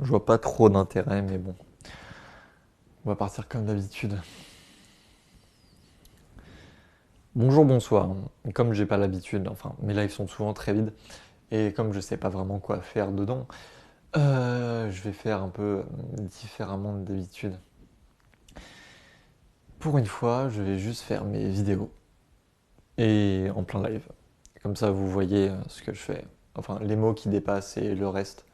Je vois pas trop d'intérêt, mais bon. On va partir comme d'habitude. Bonjour, bonsoir. Comme j'ai pas l'habitude, enfin, mes lives sont souvent très vides, et comme je sais pas vraiment quoi faire dedans, je vais faire un peu différemment d'habitude. Pour une fois, je vais juste faire mes vidéos, et en plein live. Comme ça, vous voyez ce que je fais. Enfin, les mots qui dépassent et le reste.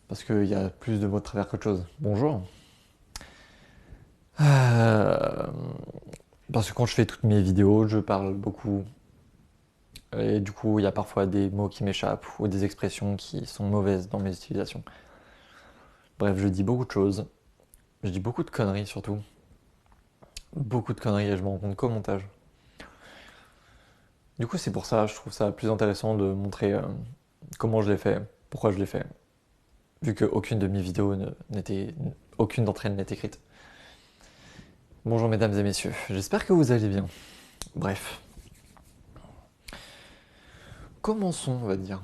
Parce qu'il y a plus de mots de travers qu'autre chose. Bonjour. Euh, Parce que quand je fais toutes mes vidéos, je parle beaucoup. Et du coup, il y a parfois des mots qui m'échappent ou des expressions qui sont mauvaises dans mes utilisations. Bref, je dis beaucoup de choses. Je dis beaucoup de conneries surtout. Beaucoup de conneries et je me rends compte qu'au montage. Du coup, c'est pour ça, je trouve ça plus intéressant de montrer comment je l'ai fait, pourquoi je l'ai fait. Vu qu'aucune de mes vidéos n'était. Aucune d'entre elles n'est écrite. Bonjour mesdames et messieurs, j'espère que vous allez bien. Bref. Commençons, on va dire.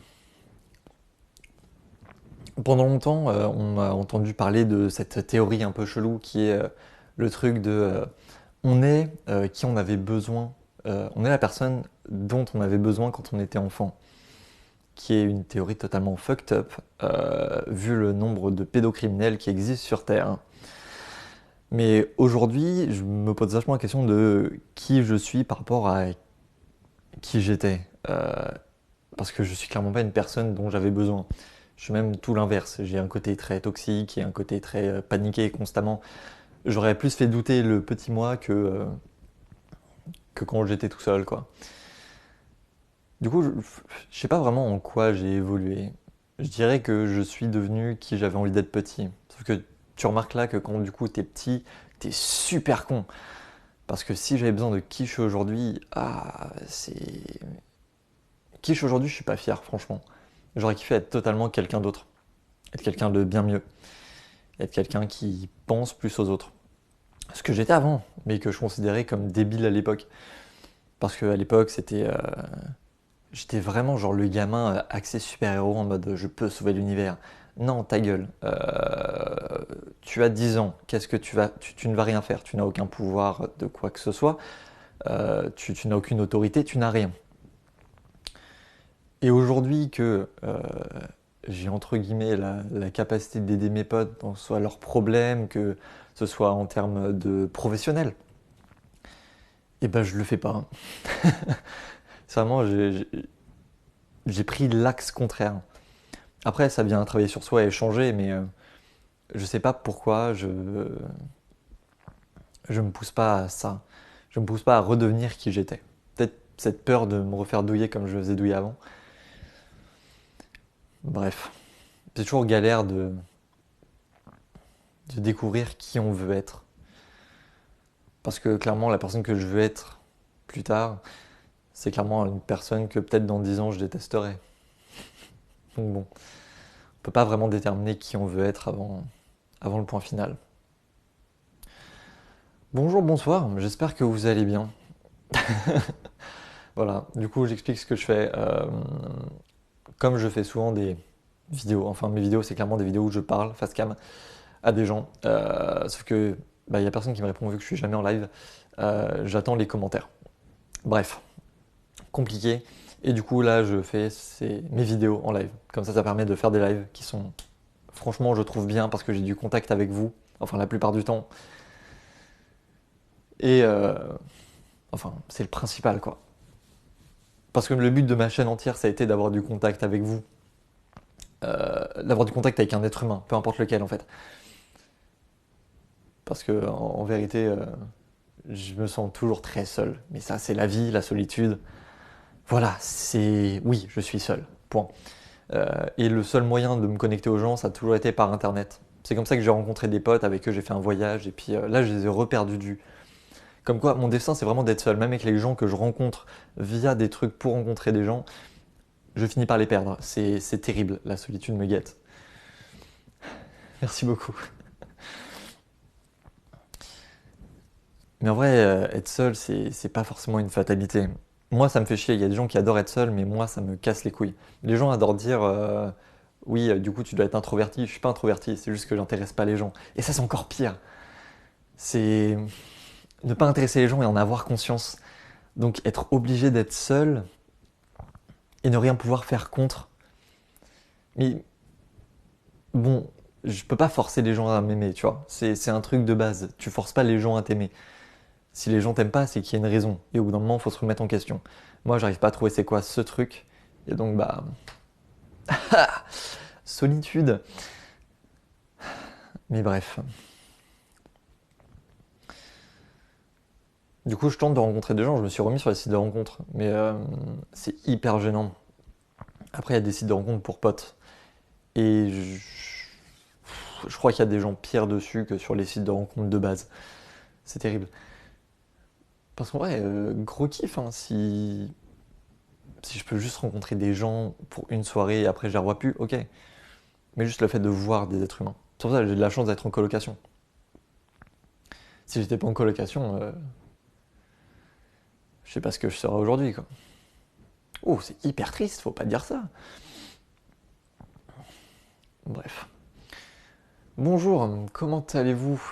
Pendant longtemps, on a entendu parler de cette théorie un peu chelou qui est le truc de on est qui on avait besoin, on est la personne dont on avait besoin quand on était enfant, qui est une théorie totalement fucked up, vu le nombre de pédocriminels qui existent sur Terre. Mais aujourd'hui, je me pose vachement la question de qui je suis par rapport à qui j'étais. Parce que je suis clairement pas une personne dont j'avais besoin. Je suis même tout l'inverse. J'ai un côté très toxique et un côté très paniqué constamment. J'aurais plus fait douter le petit moi que quand j'étais tout seul, quoi. Du coup, je sais pas vraiment en quoi j'ai évolué. Je dirais que je suis devenu qui j'avais envie d'être petit. Sauf que tu remarques là que quand du coup t'es petit, t'es super con. Parce que si j'avais besoin de qui je suis aujourd'hui, c'est. Qui je suis aujourd'hui, je suis pas fier, franchement. J'aurais kiffé être totalement quelqu'un d'autre. Être quelqu'un de bien mieux. Être quelqu'un qui pense plus aux autres. Ce que j'étais avant, mais que je considérais comme débile à l'époque. Parce qu'à l'époque, j'étais vraiment genre le gamin axé super-héros en mode je peux sauver l'univers. Non, ta gueule. Tu as 10 ans, qu'est-ce que tu ne vas rien faire, tu n'as aucun pouvoir de quoi que ce soit, tu n'as aucune autorité, tu n'as rien. Et aujourd'hui que j'ai entre guillemets la capacité d'aider mes potes dans soit leurs problèmes, que ce soit en termes de professionnel, et ben je le fais pas. C'est vraiment, j'ai pris l'axe contraire. Après, ça vient travailler sur soi et changer, mais je sais pas pourquoi je me pousse pas à ça. Je me pousse pas à redevenir qui j'étais. Peut-être cette peur de me refaire douiller comme je faisais douiller avant. Bref, c'est toujours galère de découvrir qui on veut être. Parce que clairement, la personne que je veux être plus tard, c'est clairement une personne que peut-être dans 10 ans je détesterai. Donc bon, on peut pas vraiment déterminer qui on veut être avant le point final. Bonjour, bonsoir, j'espère que vous allez bien. Voilà, du coup j'explique ce que je fais. Comme je fais souvent des vidéos, enfin mes vidéos c'est clairement des vidéos où je parle face cam à des gens. Sauf que il y a personne qui me répond vu que je suis jamais en live. J'attends les commentaires. Bref, compliqué. Et du coup là je fais mes vidéos en live. Comme ça permet de faire des lives qui sont franchement je trouve bien parce que j'ai du contact avec vous. Enfin la plupart du temps. Et enfin c'est le principal quoi. Parce que le but de ma chaîne entière ça a été d'avoir du contact avec vous. D'avoir du contact avec un être humain, peu importe lequel en fait. Parce que en vérité, je me sens toujours très seul. Mais ça, c'est la vie, la solitude. Voilà, c'est. Oui, je suis seul. Point. Et le seul moyen de me connecter aux gens, ça a toujours été par Internet. C'est comme ça que j'ai rencontré des potes, avec eux j'ai fait un voyage, et puis là je les ai reperdus de vue. Comme quoi, mon destin c'est vraiment d'être seul. Même avec les gens que je rencontre via des trucs pour rencontrer des gens, je finis par les perdre. C'est terrible, la solitude me guette. Merci beaucoup. Mais en vrai, être seul, c'est pas forcément une fatalité. Moi, ça me fait chier. Il y a des gens qui adorent être seuls, mais moi, ça me casse les couilles. Les gens adorent dire Oui, du coup, tu dois être introverti. Je suis pas introverti, c'est juste que j'intéresse pas les gens. Et ça, c'est encore pire. C'est ne pas intéresser les gens et en avoir conscience. Donc, être obligé d'être seul et ne rien pouvoir faire contre. Mais bon, je peux pas forcer les gens à m'aimer, tu vois. C'est un truc de base. Tu forces pas les gens à t'aimer. Si les gens t'aiment pas, c'est qu'il y a une raison. Et au bout d'un moment, il faut se remettre en question. Moi, j'arrive pas à trouver c'est quoi ce truc. Et donc, bah, solitude. Mais bref. Du coup, je tente de rencontrer des gens. Je me suis remis sur les sites de rencontres. Mais c'est hyper gênant. Après, il y a des sites de rencontres pour potes. Et je crois qu'il y a des gens pires dessus que sur les sites de rencontres de base. C'est terrible. Parce qu'en vrai, gros kiff, hein, si je peux juste rencontrer des gens pour une soirée et après je les revois plus, ok. Mais juste le fait de voir des êtres humains. C'est pour ça que j'ai de la chance d'être en colocation. Si j'étais pas en colocation, je sais pas ce que je serais aujourd'hui, quoi. Oh, c'est hyper triste, faut pas dire ça. Bref. Bonjour, comment allez-vous?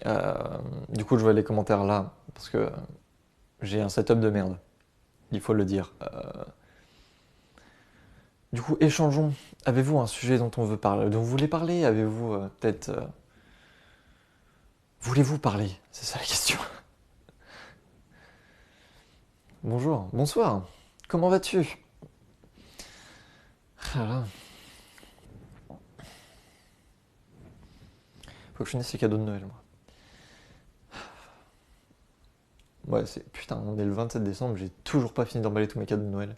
Euh, du coup, je vois les commentaires là, parce que j'ai un setup de merde, il faut le dire. Du coup, échangeons. Avez-vous un sujet dont on veut parler, dont vous voulez parler? Avez-vous peut-être... voulez-vous parler? C'est ça la question. Bonjour, bonsoir. Comment vas-tu? Ah là, faut que je finisse les cadeaux de Noël, moi. Ouais, c'est... Putain, on est le 27 décembre, j'ai toujours pas fini d'emballer tous mes cadeaux de Noël.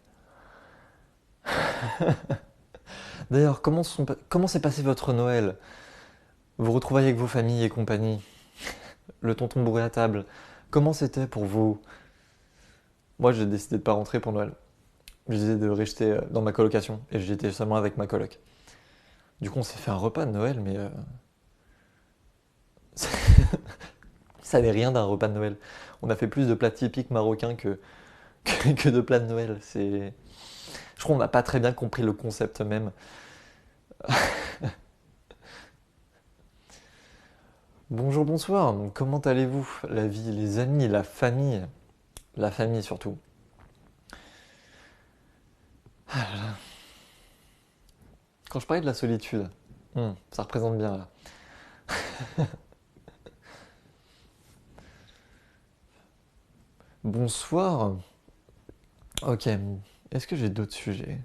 D'ailleurs, comment s'est passé votre Noël? Vous retrouvez avec vos familles et compagnie? Le tonton bourré à table? Comment c'était pour vous? Moi, j'ai décidé de pas rentrer pour Noël. J'ai décidé de rester dans ma colocation et j'étais seulement avec ma coloc. Du coup, on s'est fait un repas de Noël, mais ça n'est rien d'un repas de Noël. On a fait plus de plats typiques marocains que de plats de Noël. Je crois qu'on n'a pas très bien compris le concept même. Bonjour, bonsoir, comment allez-vous? La vie, les amis, la famille surtout. Quand je parlais de la solitude, ça représente bien là. Bonsoir, ok, est-ce que j'ai d'autres sujets?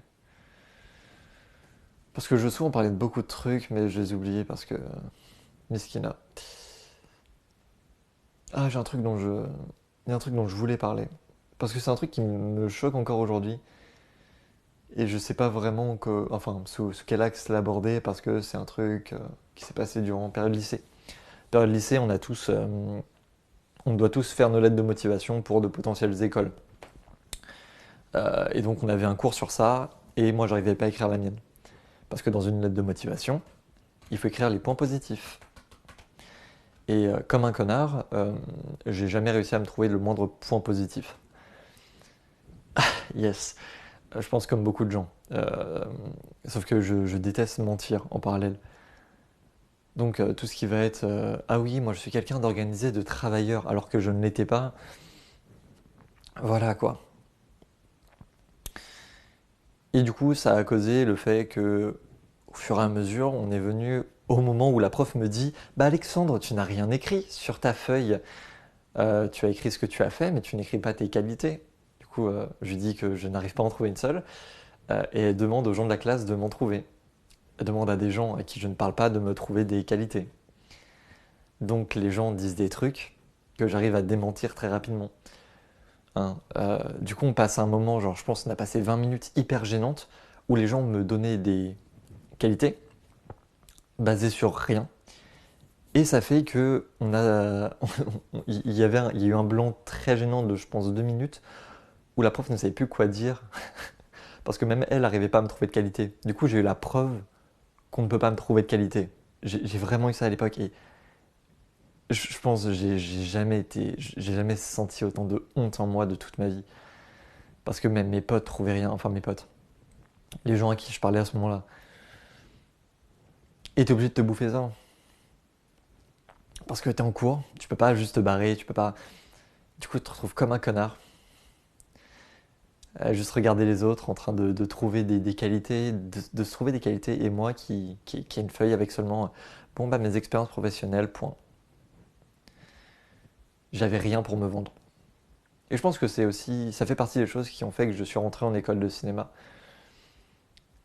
Parce que je veux souvent parler de beaucoup de trucs, mais je les ai oubliés parce que... Miskina. Ah, il y a un truc dont je voulais parler. Parce que c'est un truc qui me choque encore aujourd'hui. Et je sais pas vraiment enfin, sous quel axe l'aborder parce que c'est un truc qui s'est passé durant période lycée. Période lycée, on doit tous faire nos lettres de motivation pour de potentielles écoles. Et donc on avait un cours sur ça et moi j'arrivais pas à écrire la mienne. Parce que dans une lettre de motivation, il faut écrire les points positifs. Et comme un connard, j'ai jamais réussi à me trouver le moindre point positif. Yes, je pense comme beaucoup de gens. Sauf que je déteste mentir en parallèle. Donc tout ce qui va être ah oui, moi je suis quelqu'un d'organisé, de travailleur, alors que je ne l'étais pas. Voilà quoi. Et du coup, ça a causé le fait que, au fur et à mesure, on est venu au moment où la prof me dit bah Alexandre, tu n'as rien écrit sur ta feuille. Tu as écrit ce que tu as fait, mais tu n'écris pas tes qualités. Du coup, je lui dis que je n'arrive pas à en trouver une seule. Et elle demande aux gens de la classe de m'en trouver. Elle demande à des gens à qui je ne parle pas de me trouver des qualités. Donc les gens disent des trucs que j'arrive à démentir très rapidement. Hein. Du coup, on passe un moment, genre je pense qu'on a passé 20 minutes hyper gênantes où les gens me donnaient des qualités basées sur rien. Et ça fait que il y a eu un blanc très gênant de, je pense, 2 minutes où la prof ne savait plus quoi dire parce que même elle n'arrivait pas à me trouver de qualité. Du coup, j'ai eu la preuve qu'on ne peut pas me trouver de qualité. J'ai vraiment eu ça à l'époque et je pense que j'ai jamais senti autant de honte en moi de toute ma vie. Parce que même mes potes trouvaient rien, enfin mes potes, les gens à qui je parlais à ce moment-là. Et t'es obligé de te bouffer ça. Parce que t'es en cours, tu peux pas juste te barrer, tu peux pas. Du coup, tu te retrouves comme un connard, à juste regarder les autres en train de trouver des qualités, de se trouver des qualités, et moi qui ai une feuille avec seulement bon bah mes expériences professionnelles, point. J'avais rien pour me vendre. Et je pense que c'est aussi, ça fait partie des choses qui ont fait que je suis rentré en école de cinéma.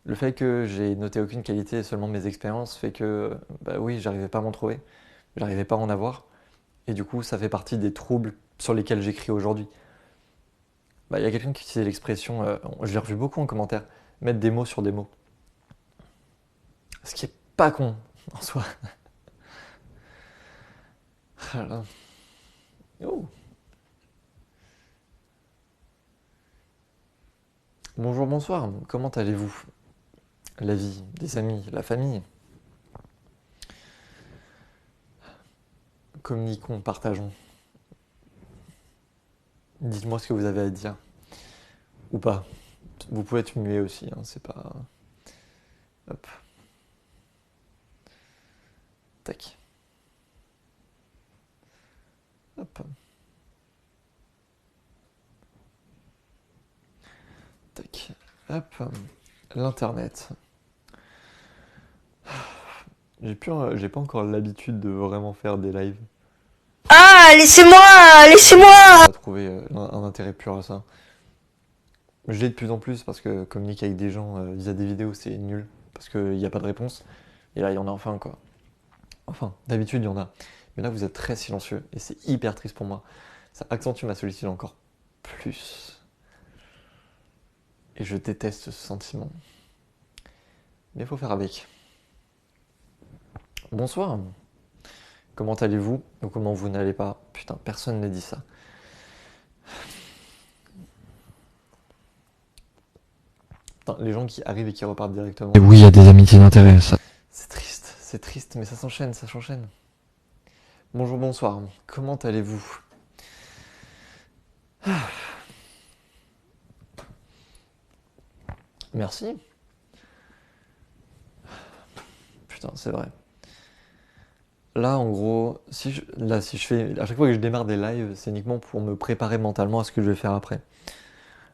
Le fait que j'ai noté aucune qualité et seulement mes expériences fait que, bah oui, j'arrivais pas à m'en trouver, j'arrivais pas à en avoir, et du coup, ça fait partie des troubles sur lesquels j'écris aujourd'hui. Bah, il y a quelqu'un qui utilisait l'expression, je l'ai revu beaucoup en commentaire, mettre des mots sur des mots. Ce qui est pas con en soi. Voilà. Oh. Bonjour, bonsoir, comment allez-vous? La vie, des amis, la famille. Communiquons, partageons. Dites-moi ce que vous avez à dire. Ou pas. Vous pouvez être muet aussi, hein, c'est pas. Hop, tac. Hop, tac. Hop. L'internet. J'ai pas encore l'habitude de vraiment faire des lives. Ah, laissez-moi, On laissez-moi! va trouver un intérêt pur à ça. Je l'ai de plus en plus parce que communiquer avec des gens via des vidéos, c'est nul. Parce qu'il n'y a pas de réponse. Et là, il y en a enfin, quoi. Enfin, d'habitude, il y en a. Mais là, vous êtes très silencieux. Et c'est hyper triste pour moi. Ça accentue ma solitude encore plus. Et je déteste ce sentiment. Mais il faut faire avec. Bonsoir. Comment allez-vous? Ou comment vous n'allez pas? Putain, personne ne dit ça. Putain, les gens qui arrivent et qui repartent directement. Et oui, il y a des amitiés d'intérêt, ça. C'est triste, mais ça s'enchaîne, ça s'enchaîne. Bonjour, bonsoir. Comment allez-vous? Merci. Putain, c'est vrai. Là, en gros, si je fais, à chaque fois que je démarre des lives, c'est uniquement pour me préparer mentalement à ce que je vais faire après.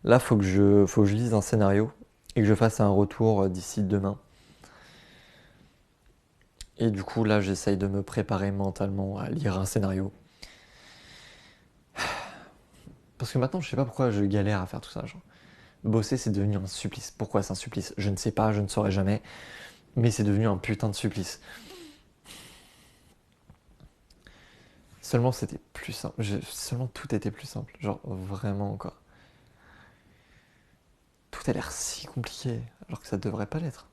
Là, faut que je lise un scénario et que je fasse un retour d'ici demain. Et du coup, là, j'essaye de me préparer mentalement à lire un scénario. Parce que maintenant, je sais pas pourquoi je galère à faire tout ça. Genre, bosser, c'est devenu un supplice. Pourquoi c'est un supplice? Je ne sais pas, je ne saurais jamais. Mais c'est devenu un putain de supplice. Seulement, c'était plus simple. Seulement, tout était plus simple. Genre, vraiment, quoi. Tout a l'air si compliqué, alors que ça devrait pas l'être.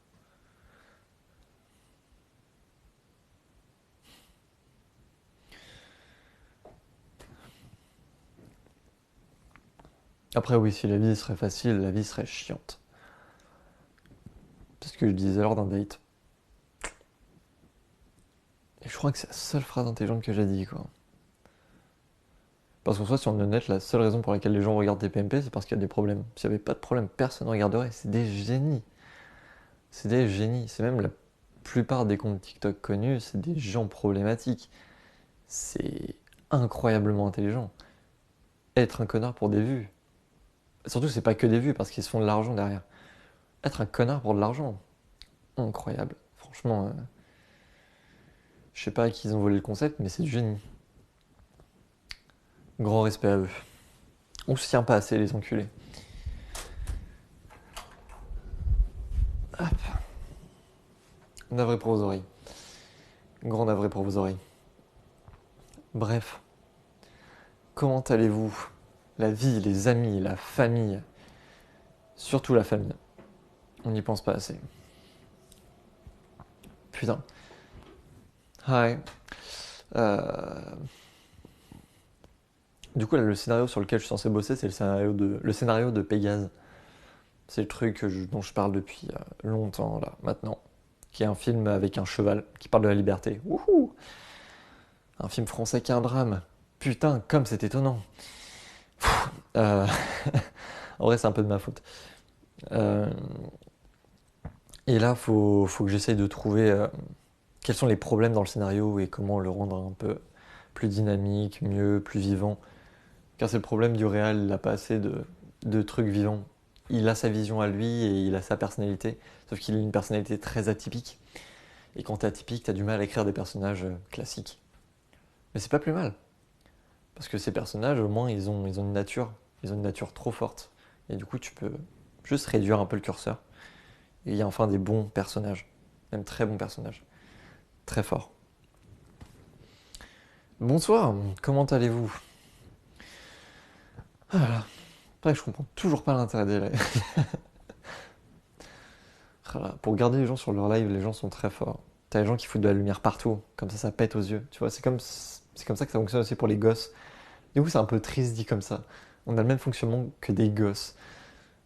Après, oui, si la vie serait facile, la vie serait chiante. C'est ce que je disais lors d'un date. Et je crois que c'est la seule phrase intelligente que j'ai dit, quoi. Parce qu'en soi, si on est honnête, la seule raison pour laquelle les gens regardent des PMP, c'est parce qu'il y a des problèmes. S'il n'y avait pas de problème, personne ne regarderait. C'est des génies. C'est des génies. C'est même la plupart des comptes TikTok connus, c'est des gens problématiques. C'est incroyablement intelligent. Être un connard pour des vues. Surtout, c'est pas que des vues, parce qu'ils se font de l'argent derrière. Être un connard pour de l'argent. Incroyable. Franchement, je sais pas à qui ils ont volé le concept, mais c'est du génie. Grand respect à eux. On se tient pas assez, les enculés. Hop. Navré pour vos oreilles. Grand navré pour vos oreilles. Bref. Comment allez-vous? La vie, les amis, la famille. Surtout la famille. On n'y pense pas assez. Putain. Hi. Du coup, là, le scénario sur lequel je suis censé bosser, c'est le scénario de Pégase. C'est le truc dont je parle depuis longtemps, là, maintenant. Qui est un film avec un cheval qui parle de la liberté. Wouhou! Un film français qui est un drame. Putain, comme c'est étonnant. Euh, En vrai, c'est un peu de ma faute. Euh, Et là, faut que j'essaye de trouver quels sont les problèmes dans le scénario et comment le rendre un peu plus dynamique, mieux, plus vivant. Car c'est le problème du réel, il n'a pas assez de trucs vivants. Il a sa vision à lui et il a sa personnalité, sauf qu'il a une personnalité très atypique. Et quand t'es atypique, t'as du mal à écrire des personnages classiques. Mais c'est pas plus mal, parce que ces personnages, au moins, ils ont une nature trop forte. Et du coup, tu peux juste réduire un peu le curseur. Et il y a enfin des bons personnages, même très bons personnages, très forts. Bonsoir, comment allez-vous? Voilà. Après, je comprends toujours pas l'intérêt des lives. Voilà. Pour garder les gens sur leur live, les gens sont très forts. T'as les gens qui foutent de la lumière partout, comme ça pète aux yeux. Tu vois, c'est comme ça que ça fonctionne aussi pour les gosses. Du coup, c'est un peu triste dit comme ça. On a le même fonctionnement que des gosses.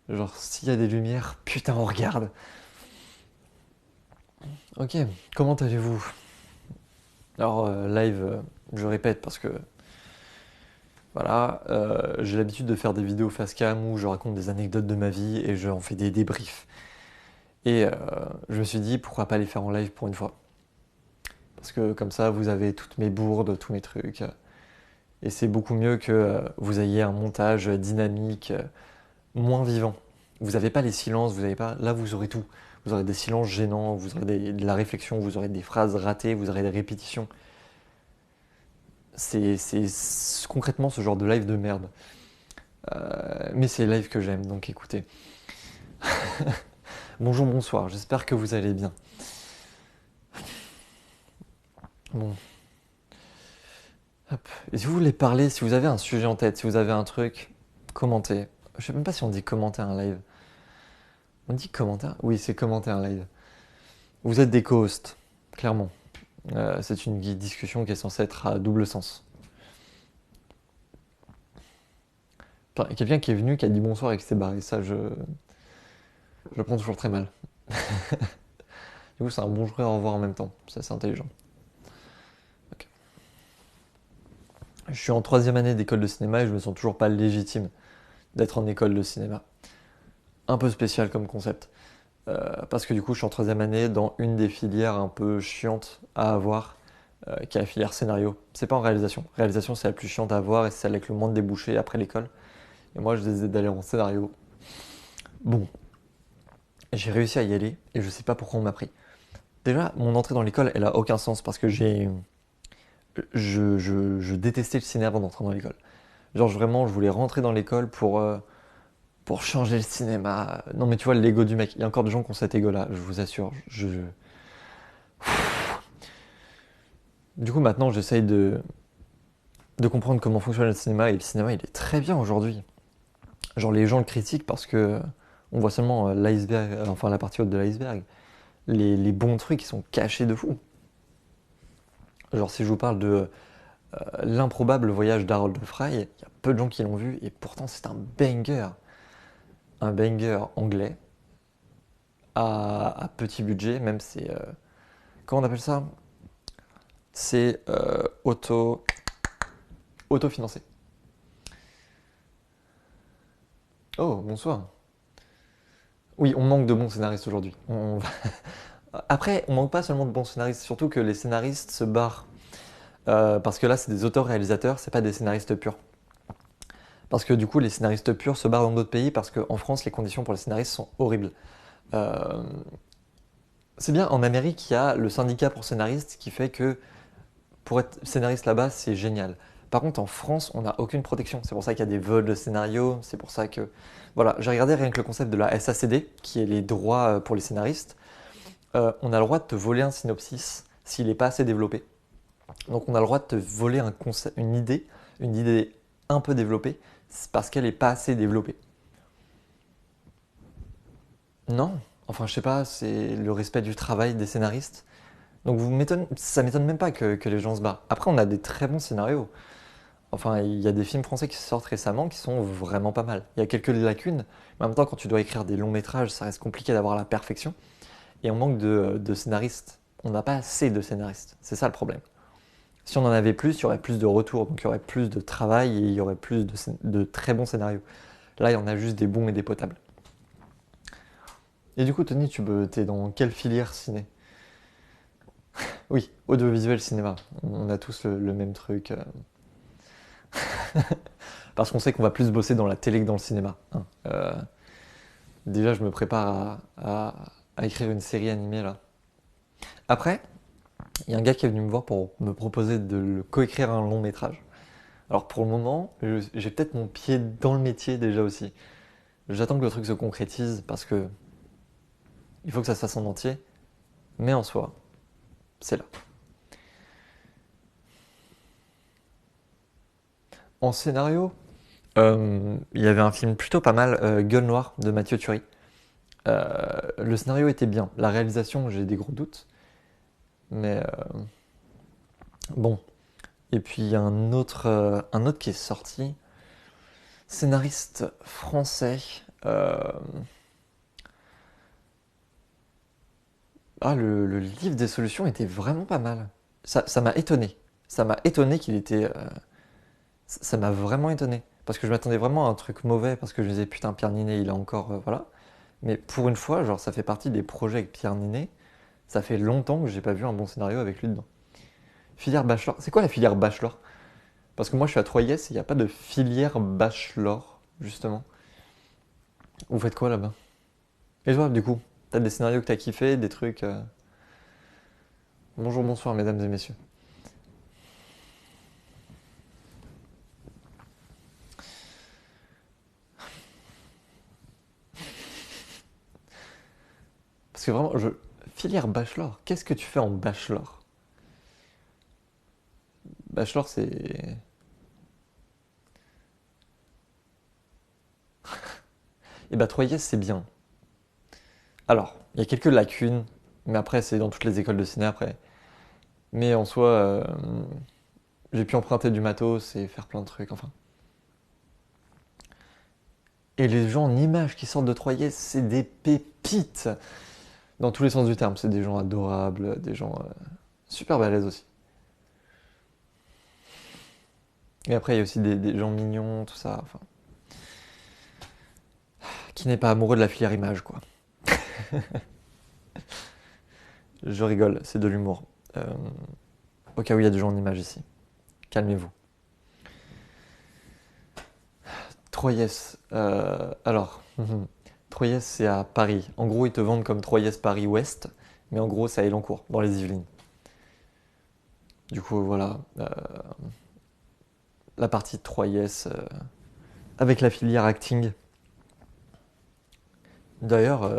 Genre, s'il y a des lumières, putain, on regarde. Ok, comment allez-vous? Alors, live, je répète parce que voilà, j'ai l'habitude de faire des vidéos face cam où je raconte des anecdotes de ma vie et j'en fais des débriefs. Et je me suis dit, pourquoi pas les faire en live pour une fois? Parce que comme ça, vous avez toutes mes bourdes, tous mes trucs. Et c'est beaucoup mieux que vous ayez un montage dynamique, moins vivant. Vous n'avez pas les silences, vous n'avez pas. Là, vous aurez tout. Vous aurez des silences gênants, vous aurez de la réflexion, vous aurez des phrases ratées, vous aurez des répétitions. C'est concrètement ce genre de live de merde. Mais c'est les lives que j'aime, donc écoutez. Bonjour, bonsoir, j'espère que vous allez bien. Bon. Hop. Et si vous voulez parler, si vous avez un sujet en tête, si vous avez un truc, commentez. Je sais même pas si on dit commenter un live. On dit commentaire? Oui, c'est commenter un live. Vous êtes des co-hosts, clairement. C'est une discussion qui est censée être à double sens. Putain, il y a quelqu'un qui est venu, qui a dit bonsoir et qui s'est barré. Ça, je le prends toujours très mal. Du coup, c'est un bonjour et au revoir en même temps. Ça, c'est intelligent. Ok. Je suis en 3e année d'école de cinéma et je me sens toujours pas légitime d'être en école de cinéma. Un peu spécial comme concept. Parce que du coup, je suis en 3e année dans une des filières un peu chiantes à avoir, qui est la filière scénario. C'est pas en réalisation. Réalisation, c'est la plus chiante à avoir et c'est celle avec le moins de débouchés après l'école. Et moi, je décide d'aller en scénario. Bon, j'ai réussi à y aller et je sais pas pourquoi on m'a pris. Déjà, mon entrée dans l'école, elle a aucun sens parce que je détestais le ciné avant d'entrer dans l'école. Genre vraiment, je voulais rentrer dans l'école pour changer le cinéma. Non mais tu vois, l'ego du mec. Il y a encore des gens qui ont cet ego-là, je vous assure. Du coup, maintenant, j'essaye de comprendre comment fonctionne le cinéma et le cinéma, il est très bien aujourd'hui. Genre les gens le critiquent parce que on voit seulement l'iceberg, enfin la partie haute de l'iceberg. Les bons trucs, ils sont cachés de fou. Genre si je vous parle de l'improbable voyage d'Harold Fry, il y a peu de gens qui l'ont vu et pourtant c'est un banger. Un banger anglais à petit budget, même c'est... comment on appelle ça? C'est autofinancé. Oh, bonsoir. Oui, on manque de bons scénaristes aujourd'hui. Après, on manque pas seulement de bons scénaristes, surtout que les scénaristes se barrent. Parce que là, c'est des auteurs-réalisateurs, c'est pas des scénaristes purs. Parce que du coup, les scénaristes purs se barrent dans d'autres pays parce qu'en France, les conditions pour les scénaristes sont horribles. Euh, c'est bien, en Amérique, il y a le syndicat pour scénaristes qui fait que pour être scénariste là-bas, c'est génial. Par contre, en France, on n'a aucune protection. C'est pour ça qu'il y a des vols de scénarios. C'est pour ça que. Voilà, j'ai regardé rien que le concept de la SACD, qui est les droits pour les scénaristes. On a le droit de te voler un synopsis s'il n'est pas assez développé. Donc, on a le droit de te voler une idée un peu développée, parce qu'elle n'est pas assez développée. Non, enfin, je sais pas, c'est le respect du travail des scénaristes. Donc, ça m'étonne même pas que les gens se barrent. Après, on a des très bons scénarios. Enfin, il y a des films français qui sortent récemment qui sont vraiment pas mal. Il y a quelques lacunes, mais en même temps, quand tu dois écrire des longs métrages, ça reste compliqué d'avoir la perfection. Et on manque de scénaristes. On n'a pas assez de scénaristes. C'est ça le problème. Si on en avait plus, il y aurait plus de retours, donc il y aurait plus de travail et il y aurait plus de très bons scénarios. Là, il y en a juste des bons et des potables. Et du coup, Tony, t'es dans quelle filière ciné? Oui, audiovisuel, cinéma. On a tous le même truc. Parce qu'on sait qu'on va plus bosser dans la télé que dans le cinéma, hein. Déjà, je me prépare à écrire une série animée là. Après, il y a un gars qui est venu me voir pour me proposer de coécrire un long métrage. Alors pour le moment, j'ai peut-être mon pied dans le métier déjà aussi. J'attends que le truc se concrétise parce que il faut que ça se fasse en entier. Mais en soi, c'est là. En scénario, il y avait un film plutôt pas mal, Gueule Noire de Mathieu Turi. Le scénario était bien. La réalisation, j'ai des gros doutes. Mais bon. Et puis il y a un autre qui est sorti. Scénariste français. euh, le livre des solutions était vraiment pas mal. Ça m'a étonné. Ça m'a étonné qu'il était. Ça m'a vraiment étonné. Parce que je m'attendais vraiment à un truc mauvais. Parce que je me disais, putain, Pierre Ninet, il a encore. Voilà. Mais pour une fois, genre, ça fait partie des projets avec Pierre Ninet. Ça fait longtemps que j'ai pas vu un bon scénario avec lui dedans. Filière bachelor. C'est quoi la filière bachelor? Parce que moi, je suis à Troyes et il n'y a pas de filière bachelor, justement. Vous faites quoi là-bas? Et toi, du coup? T'as des scénarios que t'as kiffé, des trucs. Bonjour, bonsoir, mesdames et messieurs. Parce que vraiment, filière bachelor, qu'est-ce que tu fais en bachelor? Bachelor, c'est. Et bah, Troyes, c'est bien. Alors, il y a quelques lacunes, mais après, c'est dans toutes les écoles de ciné après. Mais en soi, j'ai pu emprunter du matos et faire plein de trucs, enfin. Et les gens en images qui sortent de Troyes, c'est des pépites! Dans tous les sens du terme, c'est des gens adorables, des gens super balèzes aussi. Et après, il y a aussi des gens mignons, tout ça, enfin. Qui n'est pas amoureux de la filière image, quoi. Je rigole, c'est de l'humour. Euh, Au cas où il y a des gens en image ici. Calmez-vous. Troyes. Alors, Troyes, c'est à Paris. En gros, ils te vendent comme Troyes Paris-Ouest, mais en gros, c'est à Elancourt, dans les Yvelines. Du coup, voilà. La partie de Troyes, avec la filière acting. D'ailleurs,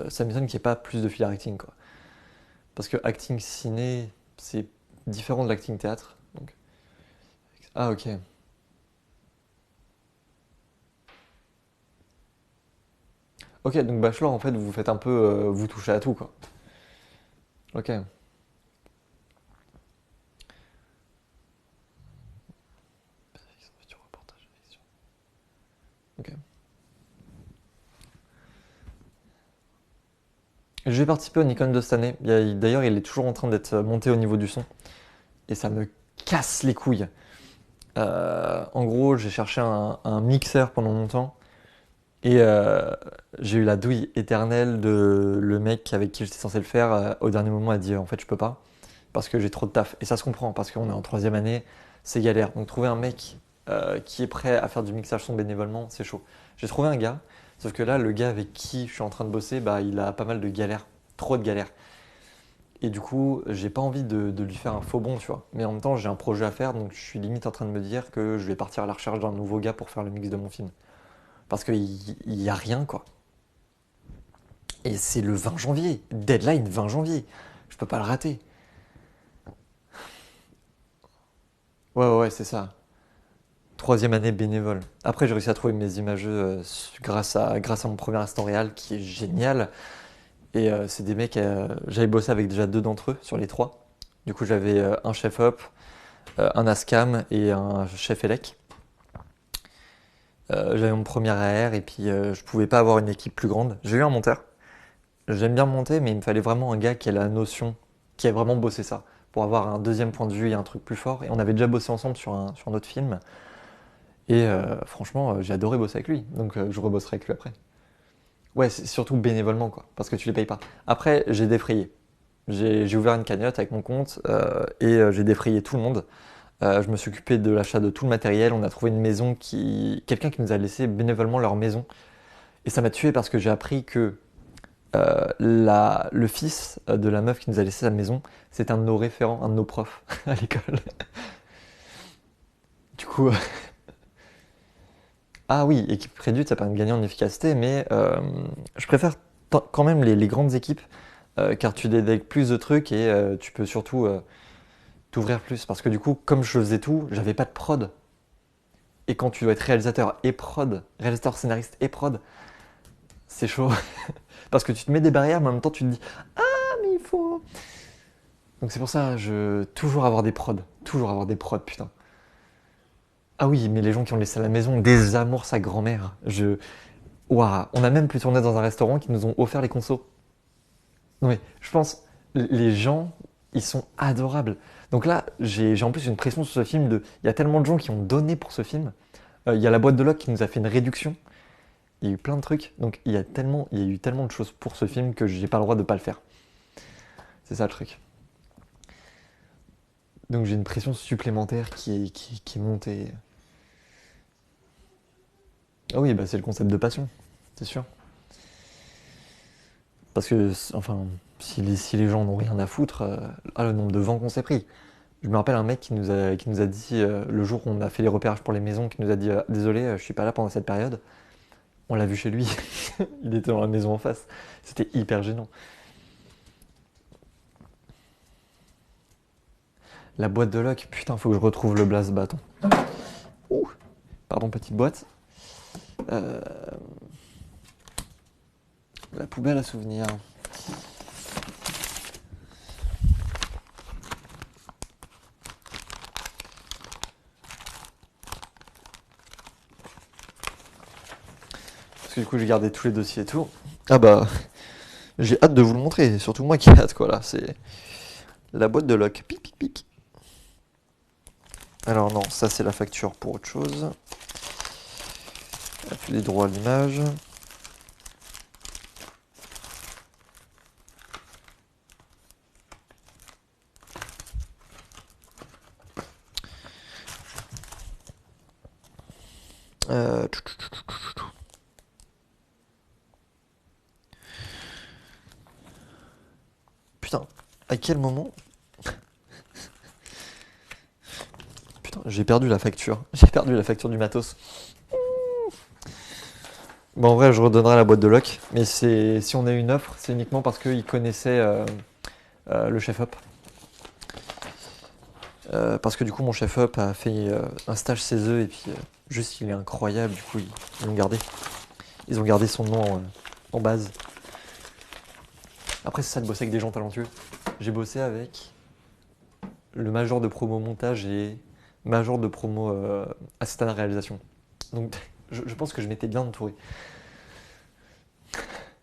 ça m'étonne qu'il n'y ait pas plus de filière acting, quoi. Parce que acting ciné, c'est différent de l'acting théâtre. Donc. Ah, ok. Ok, donc bachelor, en fait, vous faites un peu. Vous touchez à tout, quoi. Ok. Ok. Je vais participer au Nikon de cette année. D'ailleurs, il est toujours en train d'être monté au niveau du son. Et ça me casse les couilles. En gros, j'ai cherché un mixeur pendant longtemps. Et j'ai eu la douille éternelle de le mec avec qui j'étais censé le faire. Au dernier moment, a dit en fait, je peux pas. Parce que j'ai trop de taf. Et ça se comprend, parce qu'on est en troisième année, c'est galère. Donc trouver un mec qui est prêt à faire du mixage son bénévolement, c'est chaud. J'ai trouvé un gars, sauf que là, le gars avec qui je suis en train de bosser, bah, il a pas mal de galères. Trop de galères. Et du coup, j'ai pas envie de lui faire un faux bond, tu vois. Mais en même temps, j'ai un projet à faire, donc je suis limite en train de me dire que je vais partir à la recherche d'un nouveau gars pour faire le mix de mon film. Parce qu'il y a rien, quoi. Et c'est le 20 janvier. Deadline 20 janvier. Je peux pas le rater. Ouais, ouais, ouais, c'est ça. Troisième année bénévole. Après, j'ai réussi à trouver mes imageux grâce à mon premier instant réel qui est génial. Et c'est des mecs, j'avais bossé avec déjà deux d'entre eux sur les trois. Du coup, j'avais un chef op, un ASCAM et un chef élec. J'avais mon premier AR et puis je pouvais pas avoir une équipe plus grande. J'ai eu un monteur. J'aime bien monter, mais il me fallait vraiment un gars qui a la notion, qui a vraiment bossé ça, pour avoir un deuxième point de vue et un truc plus fort. Et on avait déjà bossé ensemble sur un autre film. Et franchement, j'ai adoré bosser avec lui. Donc je rebosserai avec lui après. Ouais, c'est surtout bénévolement, quoi, parce que tu les payes pas. Après, j'ai défrayé. J'ai ouvert une cagnotte avec mon compte j'ai défrayé tout le monde. Je me suis occupé de l'achat de tout le matériel. On a trouvé une maison quelqu'un qui nous a laissé bénévolement leur maison. Et ça m'a tué parce que j'ai appris que le fils de la meuf qui nous a laissé sa maison, c'est un de nos référents, un de nos profs à l'école. Du coup, ah oui, équipe réduite, ça permet de gagner en efficacité, mais je préfère quand même les grandes équipes, car tu délègues plus de trucs et tu peux surtout t'ouvrir plus. Parce que du coup, comme je faisais tout, j'avais pas de prod. Et quand tu dois être réalisateur et prod, réalisateur, scénariste et prod, c'est chaud. Parce que tu te mets des barrières, mais en même temps tu te dis ah mais il faut. Donc c'est pour ça, toujours avoir des prods. Toujours avoir des prods, putain. Ah oui, mais les gens qui ont laissé à la maison, des amours sa grand-mère. Waouh, on a même pu tourner dans un restaurant qui nous ont offert les consos. Non mais je pense, les gens, ils sont adorables. Donc là, j'ai en plus une pression sur ce film il y a tellement de gens qui ont donné pour ce film. Il y a la boîte de Loc qui nous a fait une réduction. Il y a eu plein de trucs. Donc il y a eu tellement de choses pour ce film que j'ai pas le droit de pas le faire. C'est ça le truc. Donc j'ai une pression supplémentaire qui monte et... Ah oui, bah c'est le concept de passion, c'est sûr. Parce que, enfin, si les gens n'ont rien à foutre, le nombre de vents qu'on s'est pris. Je me rappelle un mec qui nous a dit, le jour où on a fait les repérages pour les maisons, qui nous a dit désolé, je suis pas là pendant cette période. On l'a vu chez lui, il était dans la maison en face. C'était hyper gênant. La boîte de Loc, putain, faut que je retrouve le blast bâton. Ouh, pardon, petite boîte. Euh, La poubelle à souvenirs. Parce que du coup, j'ai gardé tous les dossiers et tout. Ah bah, j'ai hâte de vous le montrer. Surtout moi qui ai hâte, quoi, là. C'est la boîte de Loc. Pic, pic, pic. Alors non, ça c'est la facture pour autre chose. Les droits à l'image. Euh... Putain, à quel moment... Putain, j'ai perdu la facture. J'ai perdu la facture du matos. Bon, en vrai, je redonnerai la boîte de Loc. Mais si on a une offre, c'est uniquement parce qu'il connaissait le chef-op. Parce que du coup, mon chef-op a fait un stage chez eux et puis juste, il est incroyable. Du coup, ils l'ont gardé. Ils ont gardé son nom en base. Après, c'est ça de bosser avec des gens talentueux. J'ai bossé avec le major de promo montage et major de promo assistant à la réalisation. Donc, je pense que je m'étais bien entouré.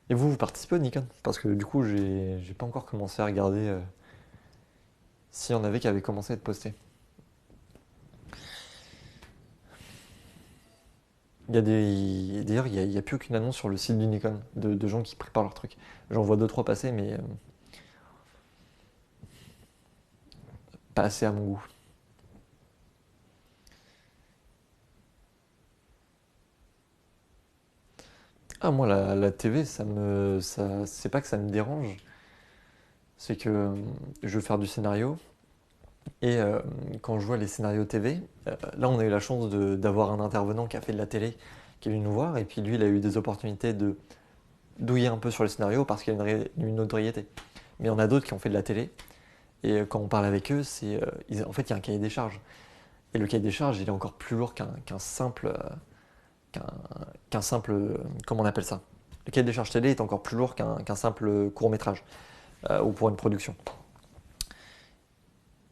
Et vous participez au Nikon? Parce que du coup, j'ai pas encore commencé à regarder s'il y en avait qui avaient commencé à être postés. D'ailleurs, il y a plus aucune annonce sur le site du Nikon de gens qui préparent leur truc. J'en vois 2-3 passer, mais pas assez à mon goût. Ah, moi, la TV, c'est pas que ça me dérange, c'est que je veux faire du scénario. Et quand je vois les scénarios TV, là, on a eu la chance d'avoir un intervenant qui a fait de la télé, qui est venu nous voir, et puis lui, il a eu des opportunités de douiller un peu sur les scénarios parce qu'il y a une notoriété. Mais il y en a d'autres qui ont fait de la télé, et quand on parle avec eux, en fait, il y a un cahier des charges. Et le cahier des charges, il est encore plus lourd qu'un simple, qu'un simple, comment on appelle ça? Le cahier des charges télé est encore plus lourd qu'un simple court-métrage, ou pour une production.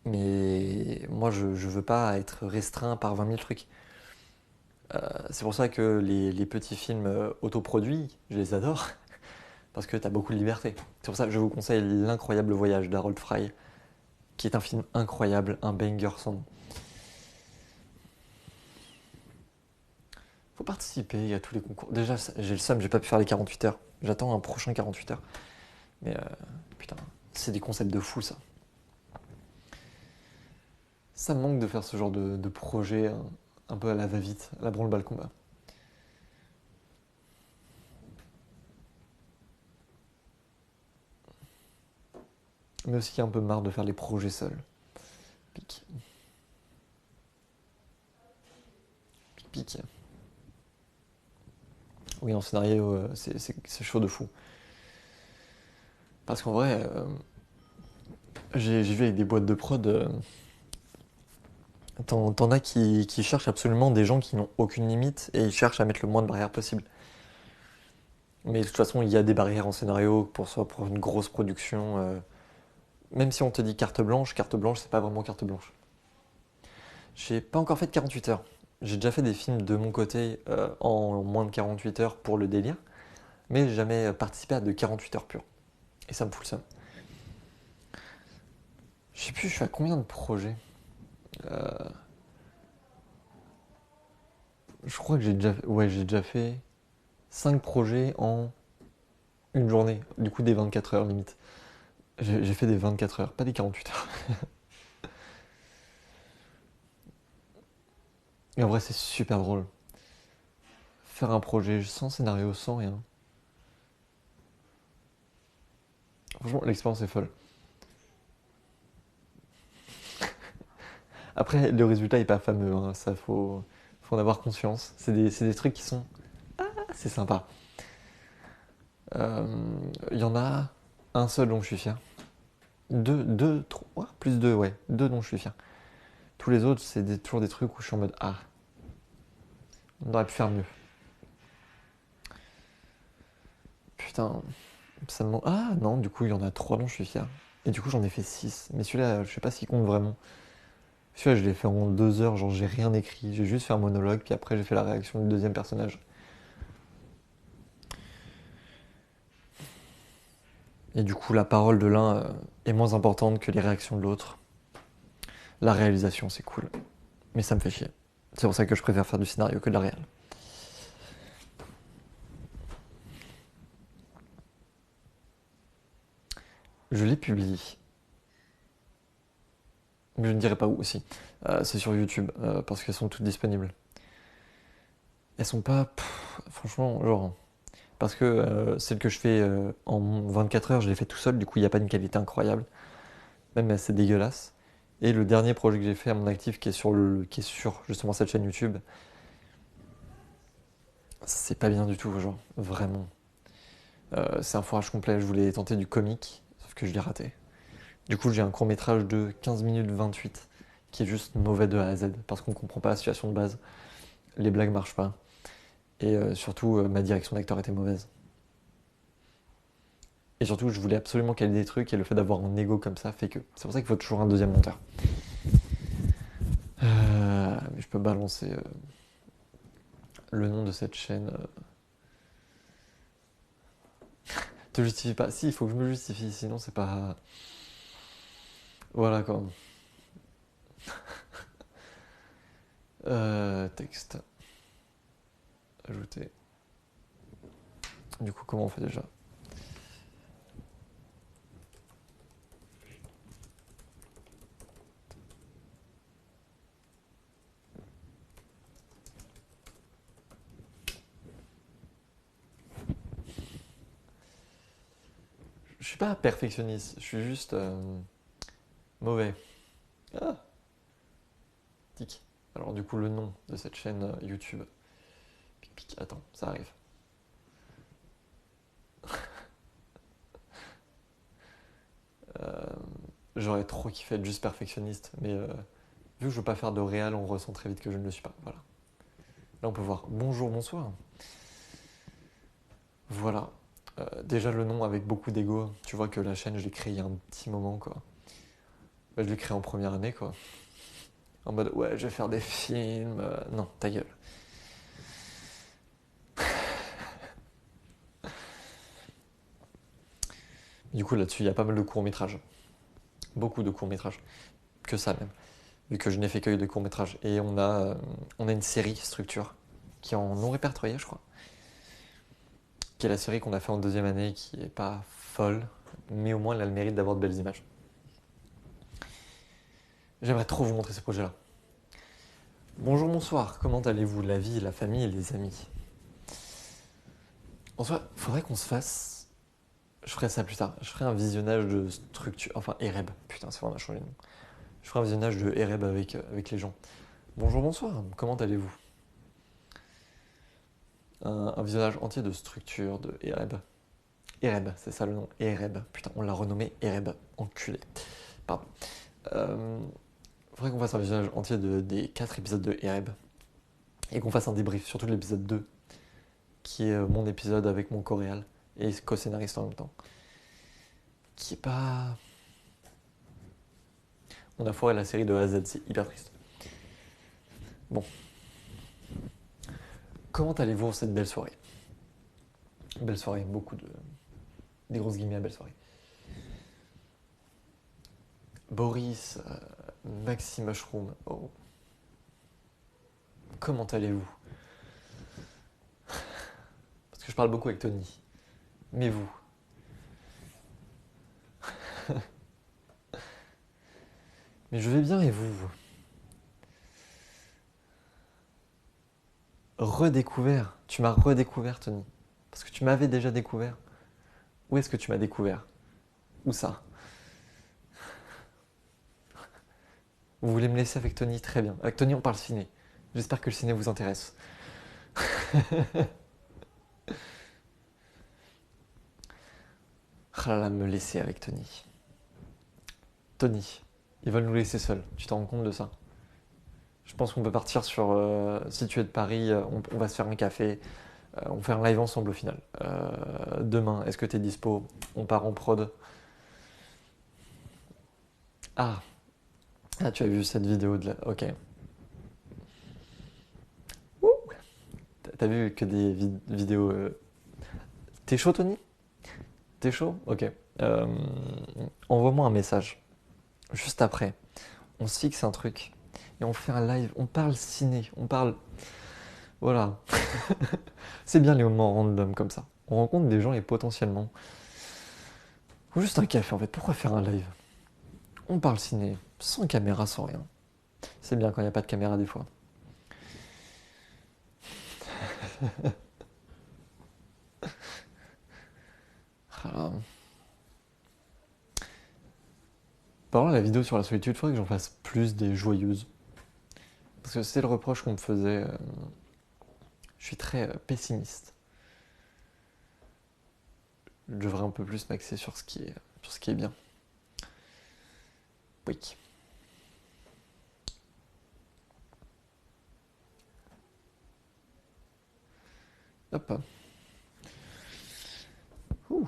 Mais moi, je veux pas être restreint par 20 000 trucs. C'est pour ça que les petits films autoproduits, je les adore, parce que t'as beaucoup de liberté. C'est pour ça que je vous conseille L'incroyable voyage d'Harold Fry, qui est un film incroyable, un banger sans nom. Faut participer à tous les concours. Déjà, j'ai le seum, j'ai pas pu faire les 48 heures. J'attends un prochain 48 heures. Mais putain, C'est des concepts de fou, ça. Ça me manque de faire ce genre de projet un peu à la va-vite, à la branle-bas le combat. Mais aussi un peu marre de faire les projets seuls. Pic. Pic, pic. Oui, en scénario, c'est chaud de fou. Parce qu'en vrai, j'ai vu avec des boîtes de prod, t'en as qui cherchent absolument des gens qui n'ont aucune limite et ils cherchent à mettre le moins de barrières possible. Mais de toute façon, il y a des barrières en scénario pour une grosse production. Même si on te dit carte blanche, c'est pas vraiment carte blanche. J'ai pas encore fait de 48 heures. J'ai déjà fait des films de mon côté en moins de 48 heures pour le délire, mais j'ai jamais participé à de 48 heures pures. Et ça me fout le seum. Je sais plus, je suis à combien de projets. Euh, je crois que j'ai déjà fait 5 projets en une journée. Du coup, des 24 heures limite. J'ai fait des 24 heures, pas des 48 heures. Et en vrai, c'est super drôle. Faire un projet sans scénario, sans rien. Franchement, l'expérience est folle. Après, le résultat est pas fameux, hein, ça faut en avoir conscience. C'est des trucs qui sont assez sympas. Il y en a un seul dont je suis fier. Deux, trois, plus deux, ouais. Deux dont je suis fier. Tous les autres, toujours des trucs où je suis en mode ah, on aurait pu faire mieux. Putain, ça me manque. Ah non, du coup, il y en a trois dont je suis fier. Et du coup, j'en ai fait six. Mais celui-là, je sais pas s'il compte vraiment. Celui-là, je l'ai fait en 2 heures, genre j'ai rien écrit. J'ai juste fait un monologue, puis après, j'ai fait la réaction du deuxième personnage. Et du coup, la parole de l'un est moins importante que les réactions de l'autre. La réalisation, c'est cool. Mais ça me fait chier. C'est pour ça que je préfère faire du scénario que de la réal. Je les publie. Mais je ne dirai pas où aussi. C'est sur YouTube, parce qu'elles sont toutes disponibles. Elles sont pas... franchement, genre... Parce que celle que je fais en 24 heures, je l'ai fait tout seul, du coup il n'y a pas une qualité incroyable. Même assez dégueulasse. Et le dernier projet que j'ai fait à mon actif, qui est sur justement cette chaîne YouTube, c'est pas bien du tout, genre, vraiment. C'est un foirage complet, je voulais tenter du comique, sauf que je l'ai raté. Du coup, j'ai un court métrage de 15 minutes 28 qui est juste mauvais de A à Z parce qu'on comprend pas la situation de base. Les blagues marchent pas. Et surtout, ma direction d'acteur était mauvaise. Et surtout, je voulais absolument qu'elle ait des trucs et le fait d'avoir un ego comme ça fait que. C'est pour ça qu'il faut toujours un deuxième monteur. Mais je peux balancer le nom de cette chaîne. Te justifie pas. Si, il faut que je me justifie, sinon c'est pas. Voilà quoi. Texte. Ajouter. Du coup, comment on fait déjà? Je suis pas perfectionniste, je suis juste mauvais. Ah, tic. Alors du coup, le nom de cette chaîne YouTube. Pic, pic. Attends, ça arrive. Euh, J'aurais trop kiffé être juste perfectionniste, mais vu que je veux pas faire de réel, on ressent très vite que je ne le suis pas. Voilà. Là, on peut voir bonjour, bonsoir. Voilà. Déjà le nom avec beaucoup d'ego. Tu vois que la chaîne, je l'ai créée il y a un petit moment, quoi. Bah, je l'ai créée en première année, quoi. En mode, ouais, je vais faire des films. Non, ta gueule. Du coup, là-dessus, il y a pas mal de courts-métrages. Beaucoup de courts-métrages. Que ça, même. Vu que je n'ai fait que de courts-métrages. Et on a une série Structure qui est en non répertorié, je crois. Qui est la série qu'on a fait en deuxième année, qui est pas folle. mais au moins elle a le mérite d'avoir de belles images. J'aimerais trop vous montrer ce projet-là. Bonjour, bonsoir, comment allez-vous? La vie, la famille et les amis. En soi, faudrait qu'on se fasse... Je ferai ça plus tard. Je ferai un visionnage de structure... Enfin, Ereb. Putain, c'est vrai, on a changé de nom. Je ferai un visionnage de Ereb avec les gens. Bonjour, bonsoir, comment allez-vous? Un visionnage entier de structure de Ereb. Ereb, c'est ça le nom. Ereb. Putain, on l'a renommé Ereb. Enculé. Pardon. Faudrait qu'on fasse un visionnage entier des 4 épisodes de Ereb. Et qu'on fasse un débrief, surtout de l'épisode 2, qui est mon épisode avec mon coréal et co-scénariste en même temps. Qui est pas... On a foiré la série de A à Z, c'est hyper triste. Bon. Comment allez-vous en cette belle soirée? Belle soirée, beaucoup de... Des grosses guillemets à belle soirée. Boris, Maxi Mushroom, oh. Comment allez-vous? Parce que je parle beaucoup avec Tony. Mais vous? Mais je vais bien et vous? Redécouvert. Tu m'as redécouvert, Tony. Parce que tu m'avais déjà découvert. Où est-ce que tu m'as découvert? Où ça? Vous voulez me laisser avec Tony? Très bien. Avec Tony, on parle ciné. J'espère que le ciné vous intéresse. Ah là là, me laisser avec Tony. Tony, ils veulent nous laisser seuls. Tu te rends compte de ça? Je pense qu'on peut partir sur... si tu es de Paris, on va se faire un café. On fait un live ensemble au final. Demain, est-ce que tu es dispo? On part en prod. Ah, tu as vu cette vidéo de la... Ok. Ouh. T'as vu que des vidéos... T'es chaud, Tony? T'es chaud? Ok. Envoie-moi un message. Juste après. On se fixe un truc. Et on fait un live. On parle ciné. On parle... Voilà. C'est bien les moments random comme ça. On rencontre des gens et potentiellement... Ou juste un café en fait. Pourquoi faire un live? On parle ciné. Sans caméra, sans rien. C'est bien quand il n'y a pas de caméra des fois. Voilà. Par contre, la vidéo sur la solitude, il faudrait que j'en fasse plus des joyeuses. Parce que c'est le reproche qu'on me faisait. Je suis très pessimiste. Je devrais un peu plus m'axer sur ce qui est bien. Oui. Hop. Ouh.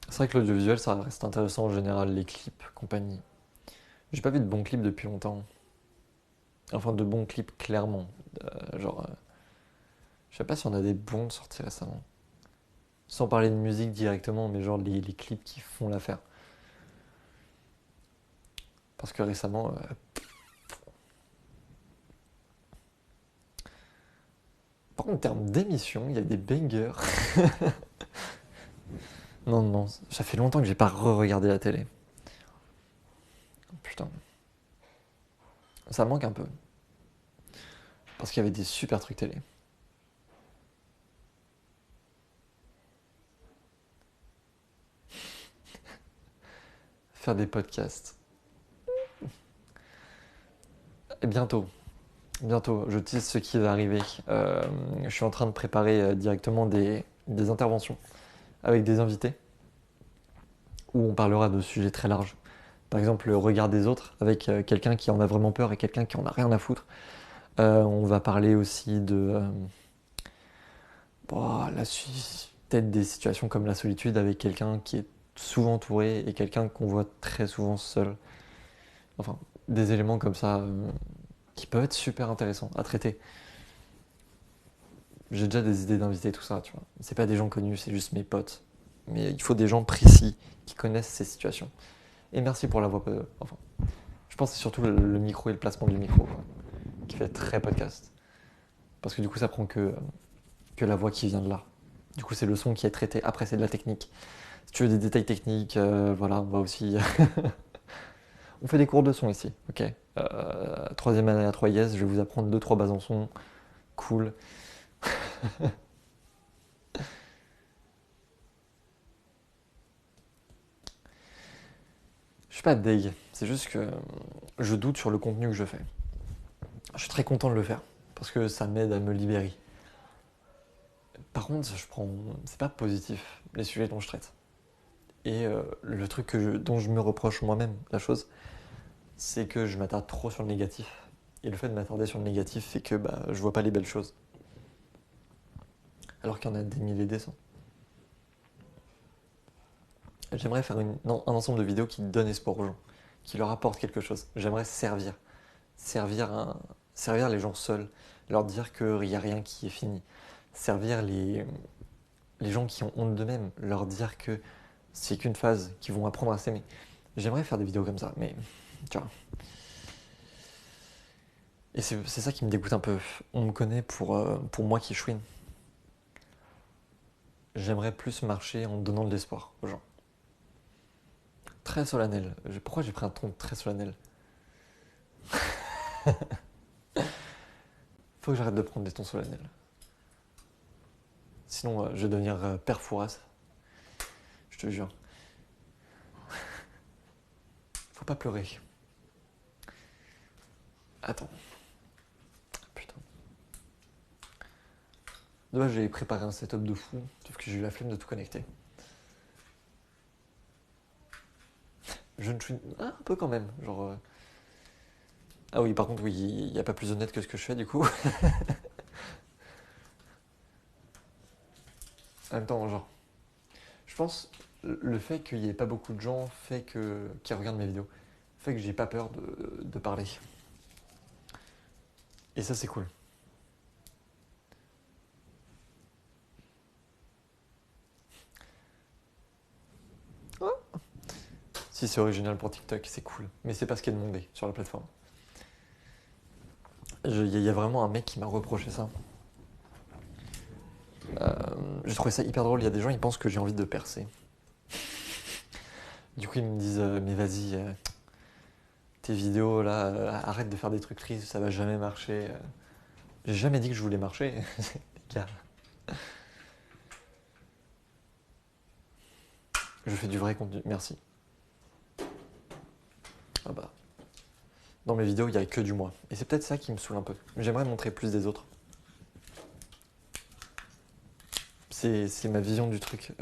C'est vrai que l'audiovisuel, ça reste intéressant en général, les clips, compagnie. J'ai pas vu de bons clips depuis longtemps. Enfin, de bons clips, clairement. Je sais pas si on a des bons sortis récemment. Sans parler de musique directement, mais genre les clips qui font l'affaire. Parce que récemment... Par contre, en termes d'émissions, il y a des bangers. Non, non, ça fait longtemps que j'ai pas re-regardé la télé. Putain. Ça manque un peu. Parce qu'il y avait des super trucs télé. Faire des podcasts. Et bientôt. Bientôt, je tease ce qui va arriver. Je suis en train de préparer directement des interventions avec des invités où on parlera de sujets très larges. Par exemple, le regard des autres avec quelqu'un qui en a vraiment peur et quelqu'un qui en a rien à foutre. On va parler aussi de peut-être des situations comme la solitude avec quelqu'un qui est souvent entouré et quelqu'un qu'on voit très souvent seul. Enfin, des éléments comme ça qui peuvent être super intéressants à traiter. J'ai déjà des idées d'inviter tout ça, tu vois. C'est pas des gens connus, c'est juste mes potes. Mais il faut des gens précis qui connaissent ces situations. Et merci pour la voix. Enfin, je pense que c'est surtout le micro et le placement du micro, quoi, qui fait très podcast. Parce que du coup, ça prend que la voix qui vient de là. Du coup, c'est le son qui est traité. Après, c'est de la technique. Si tu veux des détails techniques, voilà, on va aussi. On fait des cours de son ici, ok. Troisième année à 3IS, je vais vous apprendre 2-3 bases en son. Cool. Je suis pas deg, c'est juste que je doute sur le contenu que je fais. Je suis très content de le faire, parce que ça m'aide à me libérer. Par contre, c'est pas positif, les sujets dont je traite. Et le truc dont je me reproche moi-même, la chose, c'est que je m'attarde trop sur le négatif. Et le fait de m'attarder sur le négatif fait que je vois pas les belles choses. Alors qu'il y en a des milliers et des cents. J'aimerais faire un ensemble de vidéos qui donnent espoir aux gens, qui leur apportent quelque chose. J'aimerais servir. Servir les gens seuls, leur dire qu'il n'y a rien qui est fini. Servir les gens qui ont honte d'eux-mêmes, leur dire que c'est qu'une phase, qu'ils vont apprendre à s'aimer. J'aimerais faire des vidéos comme ça, mais tu vois. Et c'est ça qui me dégoûte un peu. On me connaît pour moi qui chouine. J'aimerais plus marcher en donnant de l'espoir aux gens. Très solennel. Pourquoi j'ai pris un ton très solennel? Faut que j'arrête de prendre des tons solennels. Sinon, je vais devenir Père Fouras. Je te jure. Faut pas pleurer. Attends. Putain. De base, j'avais préparé un setup de fou, sauf que j'ai eu la flemme de tout connecter. Je ne suis un peu quand même, genre. Ah oui, par contre, oui, il n'y a pas plus honnête que ce que je fais du coup. En même temps, genre, je pense le fait qu'il n'y ait pas beaucoup de gens qui regardent mes vidéos fait que j'ai pas peur de parler. Et ça, c'est cool. Si c'est original pour TikTok, c'est cool. Mais c'est pas ce qui est demandé sur la plateforme. Il y a vraiment un mec qui m'a reproché ça. J'ai trouvé ça hyper drôle. Il y a des gens, ils pensent que j'ai envie de percer. Du coup, ils me disent mais vas-y, tes vidéos là, arrête de faire des trucs tristes, ça va jamais marcher. J'ai jamais dit que je voulais marcher, les gars. Je fais du vrai contenu, merci. Ah bah. Dans mes vidéos, il n'y a que du moi. Et c'est peut-être ça qui me saoule un peu. J'aimerais montrer plus des autres. C'est ma vision du truc.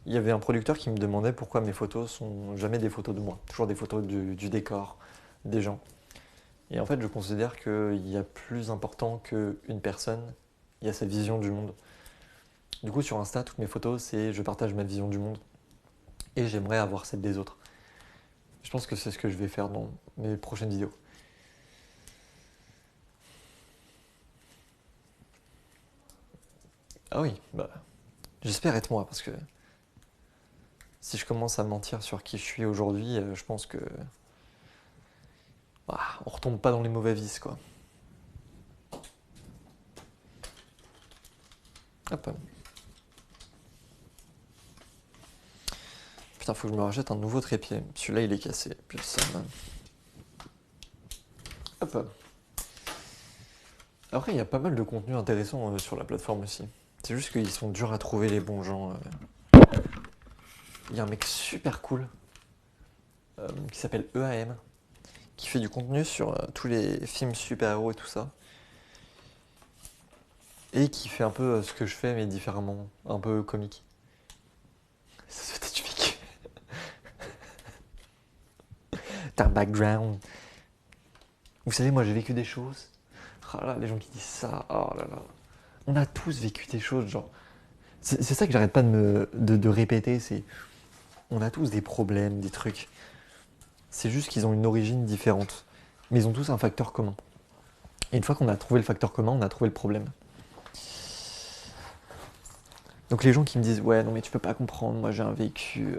Il y avait un producteur qui me demandait pourquoi mes photos sont jamais des photos de moi. Toujours des photos du décor, des gens. Et en fait, je considère qu'il y a plus important qu'une personne, il y a sa vision du monde. Du coup, sur Insta, toutes mes photos, c'est je partage ma vision du monde. Et j'aimerais avoir celle des autres. Je pense que c'est ce que je vais faire dans mes prochaines vidéos. Ah oui, j'espère être moi, parce que si je commence à mentir sur qui je suis aujourd'hui, je pense que on retombe pas dans les mauvais vices, quoi. Hop. Putain, faut que je me rachète un nouveau trépied. Celui-là, il est cassé. Putain. Hop. Après, il y a pas mal de contenu intéressant sur la plateforme aussi. C'est juste qu'ils sont durs à trouver, les bons gens. Il y a un mec super cool qui s'appelle EAM, qui fait du contenu sur tous les films super-héros et tout ça. Et qui fait un peu ce que je fais, mais différemment. Un peu comique. Ça se fait du vécu. T'as un background. Vous savez, moi j'ai vécu des choses. Oh là, les gens qui disent ça, oh là là. On a tous vécu des choses, genre. C'est ça que j'arrête pas de répéter, c'est. On a tous des problèmes, des trucs. C'est juste qu'ils ont une origine différente. Mais ils ont tous un facteur commun. Et une fois qu'on a trouvé le facteur commun, on a trouvé le problème. Donc les gens qui me disent ouais non mais tu peux pas comprendre, moi j'ai un vécu.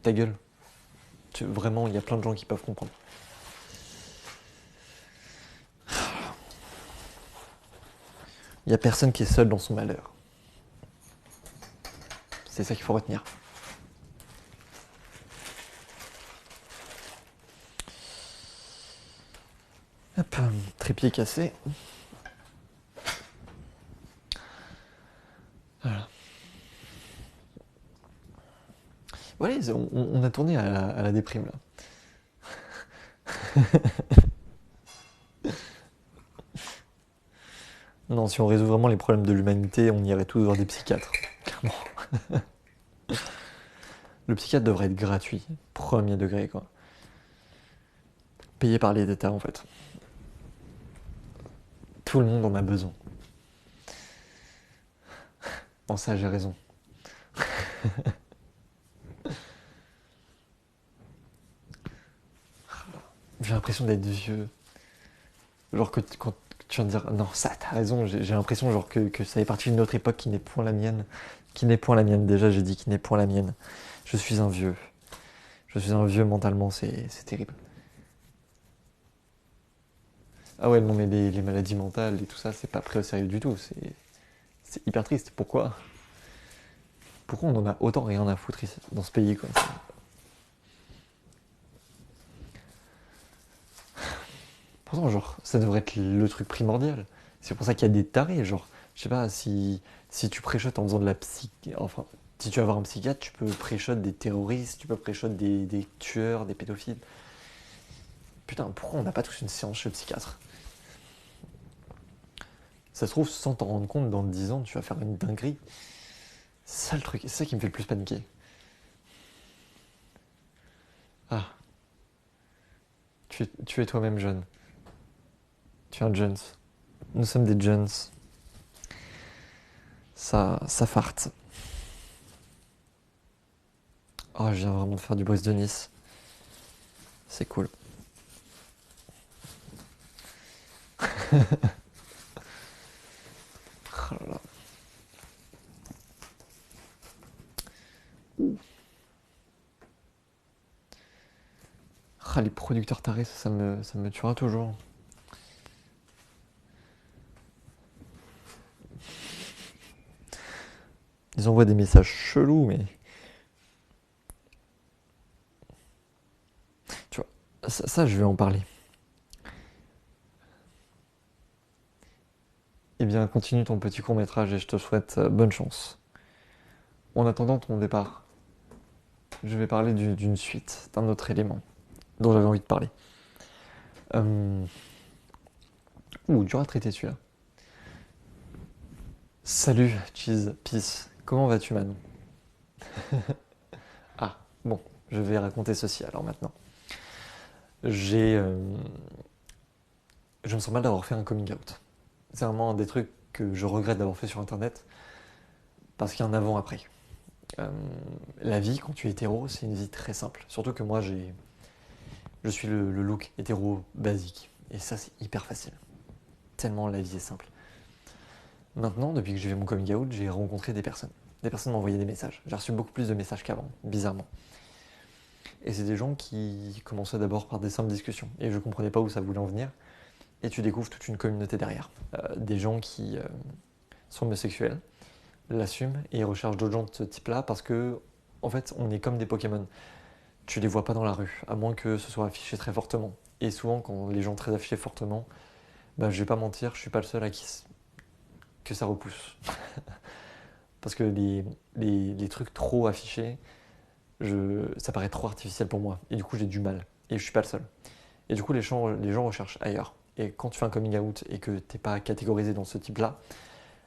Ta gueule. Vraiment, il y a plein de gens qui peuvent comprendre. Il n'y a personne qui est seul dans son malheur. C'est ça qu'il faut retenir. Hop, trépied cassé. Voilà. Voilà, on a tourné à la déprime là. Non, si on résout vraiment les problèmes de l'humanité, on irait tous voir des psychiatres. Clairement. Le psychiatre devrait être gratuit. Premier degré, quoi. Payé par les États, en fait. Tout le monde en a besoin. En ça, j'ai raison. J'ai l'impression d'être vieux. Genre que quand tu viens de dire non, ça, t'as raison, j'ai l'impression genre que ça fait partie d'une autre époque qui n'est point la mienne. Qui n'est point la mienne, déjà j'ai dit qui n'est point la mienne. Je suis un vieux. Je suis un vieux mentalement, c'est terrible. Ah ouais, non mais les maladies mentales et tout ça, c'est pas pris au sérieux du tout. C'est hyper triste. Pourquoi? Pourquoi on en a autant rien à foutre ici, dans ce pays, quoi? Pourtant, genre, ça devrait être le truc primordial. C'est pour ça qu'il y a des tarés, genre, je sais pas, si tu préchotes en faisant de la psy... Enfin, si tu vas voir un psychiatre, tu peux préshot des terroristes, tu peux préshot des tueurs, des pédophiles. Putain, pourquoi on n'a pas tous une séance chez le psychiatre? Ça se trouve, sans t'en rendre compte, dans 10 ans, tu vas faire une dinguerie. C'est ça le truc, c'est ça qui me fait le plus paniquer. Ah, tu es toi-même jeune. Tu es un Jones. Nous sommes des Jones. Ça farte. Oh, je viens vraiment de faire du Brise de Nice. C'est cool. Oh là là. Ah, les producteurs tarés, ça me tuera toujours. Ils envoient des messages chelous, mais... Tu vois, ça je vais en parler. Eh bien, continue ton petit court-métrage et je te souhaite bonne chance. En attendant ton départ, je vais parler d'une suite, d'un autre élément dont j'avais envie de parler. Dur à traiter celui-là. Salut, Cheese, Peace. Comment vas-tu, Manon? Ah, bon, je vais raconter ceci alors maintenant. J'ai... Je me sens mal d'avoir fait un coming out. C'est vraiment un des trucs que je regrette d'avoir fait sur Internet, parce qu'il y a un avant-après. La vie, quand tu es hétéro, c'est une vie très simple. Surtout que moi, je suis le look hétéro basique. Et ça, c'est hyper facile. Tellement la vie est simple. Maintenant, depuis que j'ai fait mon coming out, j'ai rencontré des personnes. Des personnes m'ont envoyé des messages. J'ai reçu beaucoup plus de messages qu'avant, bizarrement. Et c'est des gens qui commençaient d'abord par des simples discussions. Et je comprenais pas où ça voulait en venir. Et tu découvres toute une communauté derrière. Des gens qui sont homosexuels, l'assument et recherchent d'autres gens de ce type-là parce que, en fait, on est comme des Pokémon. Tu les vois pas dans la rue, à moins que ce soit affiché très fortement. Et souvent, quand les gens très affichés fortement, bah, je vais pas mentir, je suis pas le seul à qui que ça repousse. Parce que les trucs trop affichés, ça paraît trop artificiel pour moi. Et du coup, j'ai du mal. Et je suis pas le seul. Et du coup, les gens recherchent ailleurs. Et quand tu fais un coming out et que t'es pas catégorisé dans ce type-là,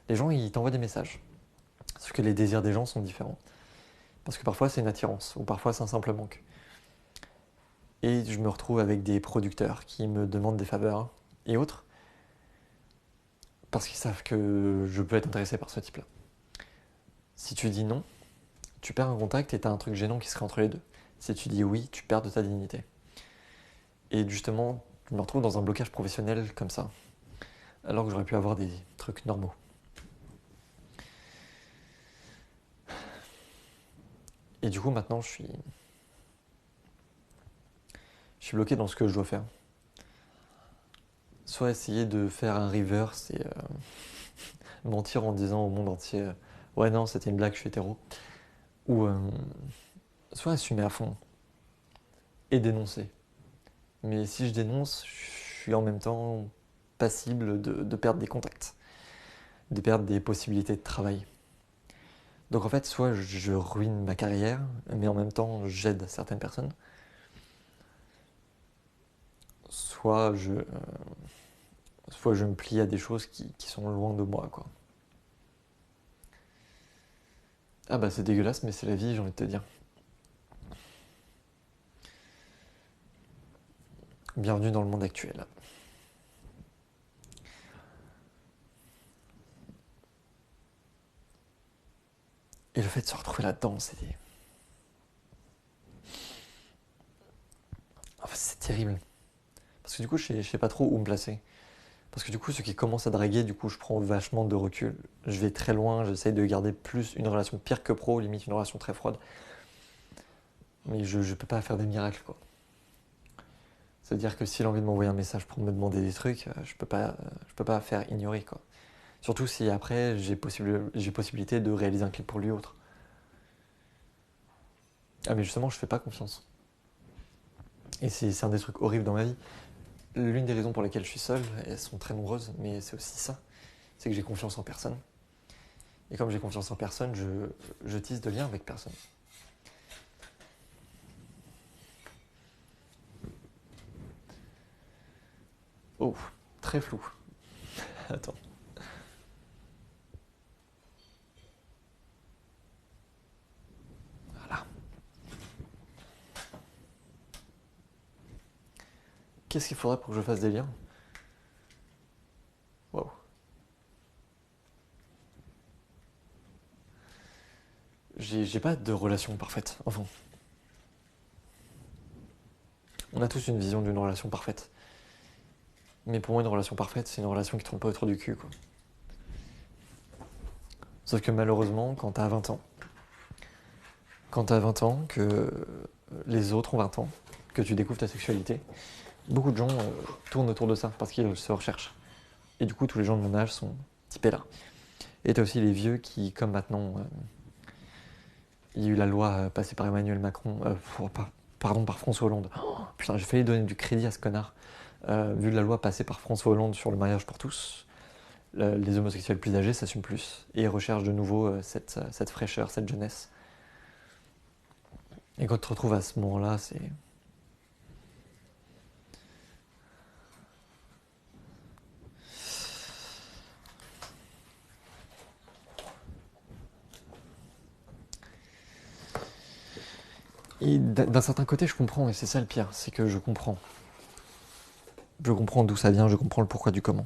les gens, ils t'envoient des messages. Sauf que les désirs des gens sont différents. Parce que parfois, c'est une attirance, ou parfois, c'est un simple manque. Et je me retrouve avec des producteurs qui me demandent des faveurs et autres, parce qu'ils savent que je peux être intéressé par ce type-là. Si tu dis non, tu perds un contact et t'as un truc gênant qui serait entre les deux. Si tu dis oui, tu perds de ta dignité. Et justement, je me retrouve dans un blocage professionnel comme ça, alors que j'aurais pu avoir des trucs normaux. Et du coup, maintenant, je suis bloqué dans ce que je dois faire. Soit essayer de faire un reverse et mentir en disant au monde entier ouais non c'était une blague, je suis hétéro, ou soit assumer à fond et dénoncer. Mais si je dénonce, je suis en même temps passible de perdre des contacts, de perdre des possibilités de travail. Donc en fait, soit je ruine ma carrière, mais en même temps j'aide certaines personnes, soit soit je me plie à des choses qui sont loin de moi, quoi. Ah bah c'est dégueulasse, mais c'est la vie, j'ai envie de te dire. Bienvenue dans le monde actuel. Et le fait de se retrouver là-dedans, c'est terrible. Parce que du coup, je sais pas trop où me placer. Parce que du coup, ceux qui commencent à draguer, du coup, je prends vachement de recul. Je vais très loin, j'essaye de garder plus une relation pire que pro, limite une relation très froide. Mais je peux pas faire des miracles, quoi. C'est-à-dire que s'il a envie de m'envoyer un message pour me demander des trucs, je peux pas faire ignorer, quoi. Surtout si après, j'ai possibilité de réaliser un clip pour lui autre. Ah mais justement, je fais pas confiance. Et c'est un des trucs horribles dans ma vie. L'une des raisons pour lesquelles je suis seul, elles sont très nombreuses, mais c'est aussi ça. C'est que j'ai confiance en personne. Et comme j'ai confiance en personne, je tisse de liens avec personne. Oh, très flou. Attends. Voilà. Qu'est-ce qu'il faudrait pour que je fasse des liens? Waouh. J'ai pas de relation parfaite. Enfin, on a tous une vision d'une relation parfaite. Mais pour moi, une relation parfaite, c'est une relation qui tourne pas autour du cul, quoi. Sauf que malheureusement, quand t'as 20 ans, que les autres ont 20 ans, que tu découvres ta sexualité, beaucoup de gens tournent autour de ça parce qu'ils se recherchent. Et du coup, tous les gens de mon âge sont typés là. Et t'as aussi les vieux qui, comme maintenant, il y a eu la loi passée par Emmanuel Macron, par François Hollande. Oh, putain, j'ai failli donner du crédit à ce connard. Vu la loi passée par François Hollande sur le mariage pour tous, les homosexuels plus âgés s'assument plus et recherchent de nouveau cette fraîcheur, cette jeunesse. Et quand tu te retrouves à ce moment-là, c'est... Et d'un certain côté, je comprends, et c'est ça le pire, c'est que je comprends. Je comprends d'où ça vient, je comprends le pourquoi du comment.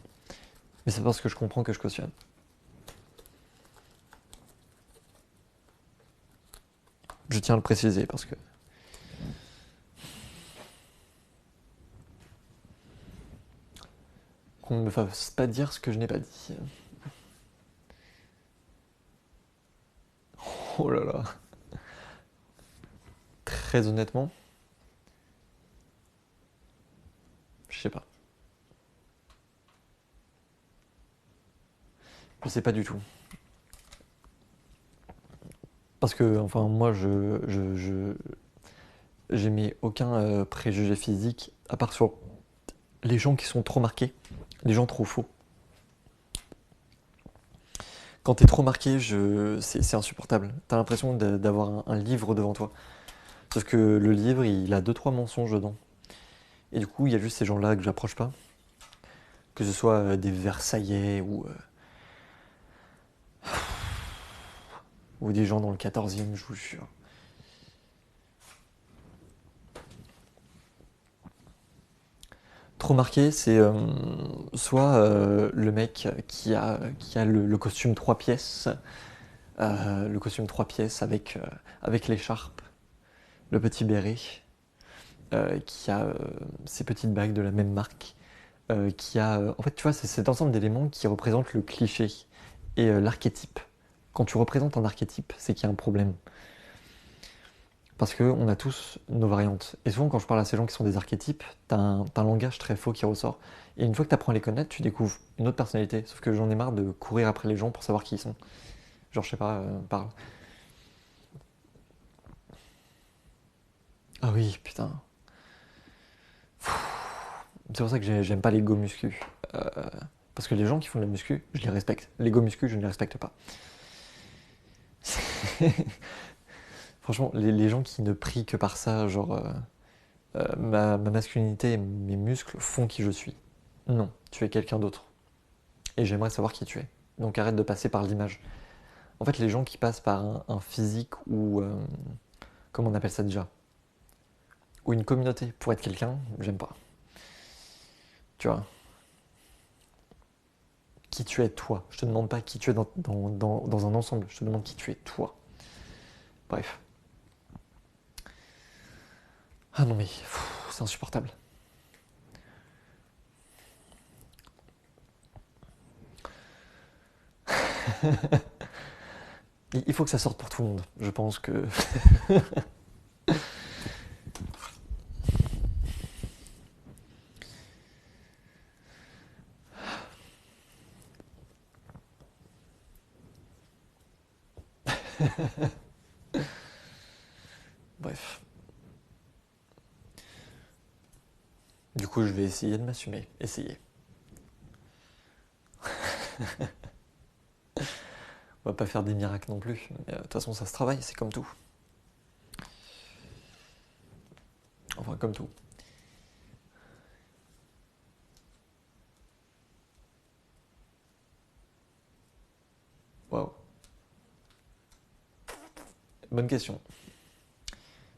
Mais c'est parce que je comprends que je cautionne. Je tiens à le préciser parce que... Qu'on ne me fasse pas dire ce que je n'ai pas dit. Oh là là. Très honnêtement, je sais pas. Je sais pas du tout. Parce que, enfin, moi, j'ai mis aucun préjugé physique, à part sur les gens qui sont trop marqués, les gens trop faux. Quand t'es trop marqué, c'est insupportable. T'as l'impression d'avoir un livre devant toi. Sauf que le livre, il a deux trois mensonges dedans. Et du coup, il y a juste ces gens-là que j'approche pas. Que ce soit des Versaillais ou des gens dans le 14e, je vous jure. Trop marqué, c'est soit le mec qui a le costume 3 pièces, avec l'écharpe, le petit béret, qui a ses petites bagues de la même marque, en fait, tu vois, c'est cet ensemble d'éléments qui représentent le cliché et l'archétype. Quand tu représentes un archétype, c'est qu'il y a un problème. Parce qu'on a tous nos variantes. Et souvent, quand je parle à ces gens qui sont des archétypes, t'as un langage très faux qui ressort. Et une fois que t'apprends à les connaître, tu découvres une autre personnalité. Sauf que j'en ai marre de courir après les gens pour savoir qui ils sont. Genre, je sais pas, parle. Ah oui, putain. C'est pour ça que j'aime pas les go muscu. Euh, Parce que les gens qui font de la muscu, je les respecte. Les go muscu, je ne les respecte pas. Franchement, les gens qui ne prient que par ça, genre ma masculinité et mes muscles font qui je suis. Non, tu es quelqu'un d'autre. Et j'aimerais savoir qui tu es. Donc arrête de passer par l'image. En fait, les gens qui passent par un physique ou... comment on appelle ça déjà? Ou une communauté pour être quelqu'un, j'aime pas. Tu vois? Qui tu es toi. Je te demande pas qui tu es dans un ensemble. Je te demande qui tu es toi. Bref. Ah non mais, c'est insupportable. Il faut que ça sorte pour tout le monde. Je pense que... Bref. Du coup, je vais essayer de m'assumer. Essayer. On va pas faire des miracles non plus. Mais de toute façon, ça se travaille, c'est comme tout. Enfin, comme tout. Waouh. Bonne question.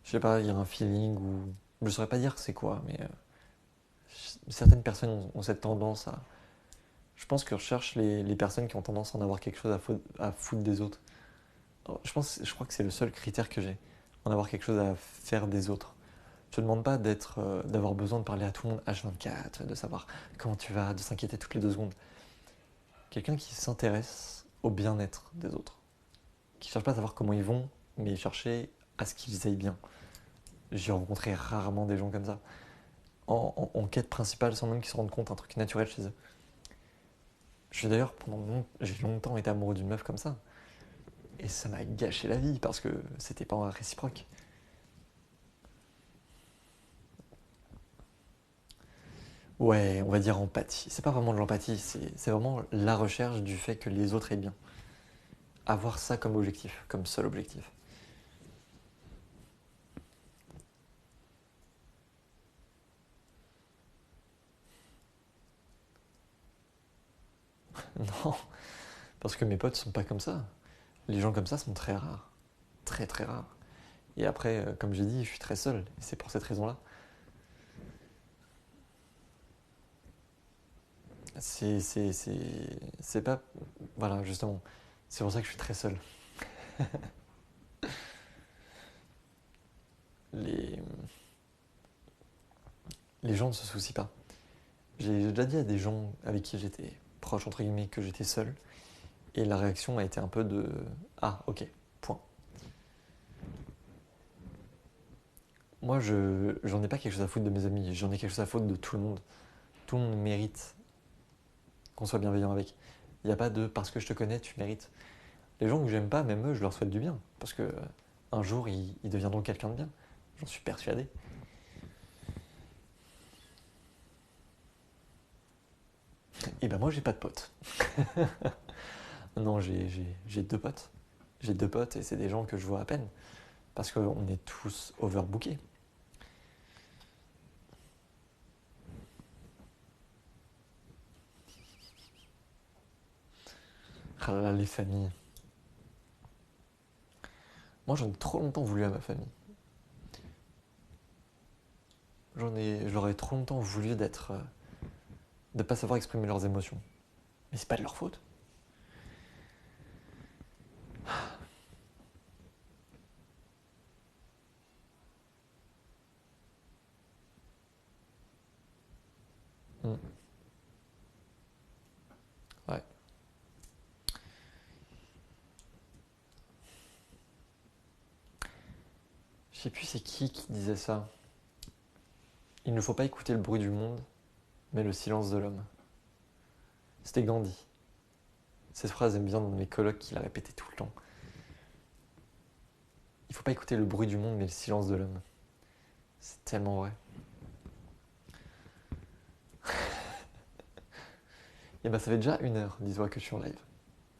Je sais pas, il y a un feeling ou... Je saurais pas dire c'est quoi, mais... certaines personnes ont cette tendance à... Je pense que je recherche les personnes qui ont tendance à en avoir quelque chose à foutre des autres. Alors, je crois que c'est le seul critère que j'ai. En avoir quelque chose à faire des autres. Je te demande pas d'avoir besoin de parler à tout le monde H24, de savoir comment tu vas, de s'inquiéter toutes les 2 secondes. Quelqu'un qui s'intéresse au bien-être des autres. Qui cherche pas à savoir comment ils vont, mais chercher à ce qu'ils aillent bien. J'ai rencontré rarement des gens comme ça. En quête principale, sans même qu'ils se rendent compte, un truc naturel chez eux. D'ailleurs, j'ai longtemps été amoureux d'une meuf comme ça. Et ça m'a gâché la vie parce que c'était pas réciproque. Ouais, on va dire empathie. C'est pas vraiment de l'empathie, c'est vraiment la recherche du fait que les autres aient bien. Avoir ça comme objectif, comme seul objectif. Non, parce que mes potes sont pas comme ça. Les gens comme ça sont très rares. Très très rares. Et après, comme j'ai dit, je suis très seul. Et c'est pour cette raison-là. C'est pas... Voilà, justement. C'est pour ça que je suis très seul. Les, les gens ne se soucient pas. J'ai déjà dit à des gens avec qui j'étais proche, entre guillemets, que j'étais seul. Et la réaction a été un peu de... Ah, ok, point. Moi, j'en ai pas quelque chose à foutre de mes amis. J'en ai quelque chose à foutre de tout le monde. Tout le monde mérite qu'on soit bienveillant avec. Il n'y a pas de parce que je te connais, tu mérites. Les gens que j'aime pas, même eux, je leur souhaite du bien. Parce que un jour, ils deviendront quelqu'un de bien. J'en suis persuadé. Et ben moi, j'ai pas de potes. Non, j'ai 2 potes. J'ai 2 potes et c'est des gens que je vois à peine. Parce qu'on est tous overbookés. Ah là là, les familles. Moi, j'en ai trop longtemps voulu à ma famille. Je leur ai trop longtemps voulu de pas savoir exprimer leurs émotions. Mais c'est pas de leur faute. Mm. Ouais. Je sais plus c'est qui disait ça. Il ne faut pas écouter le bruit du monde, mais le silence de l'homme. C'était Gandhi. Cette phrase aime bien dans mes colocs qui la répétait tout le temps. Il ne faut pas écouter le bruit du monde, mais le silence de l'homme. C'est tellement vrai. Et bah ça fait déjà 1 heure, dis-toi que je suis en live.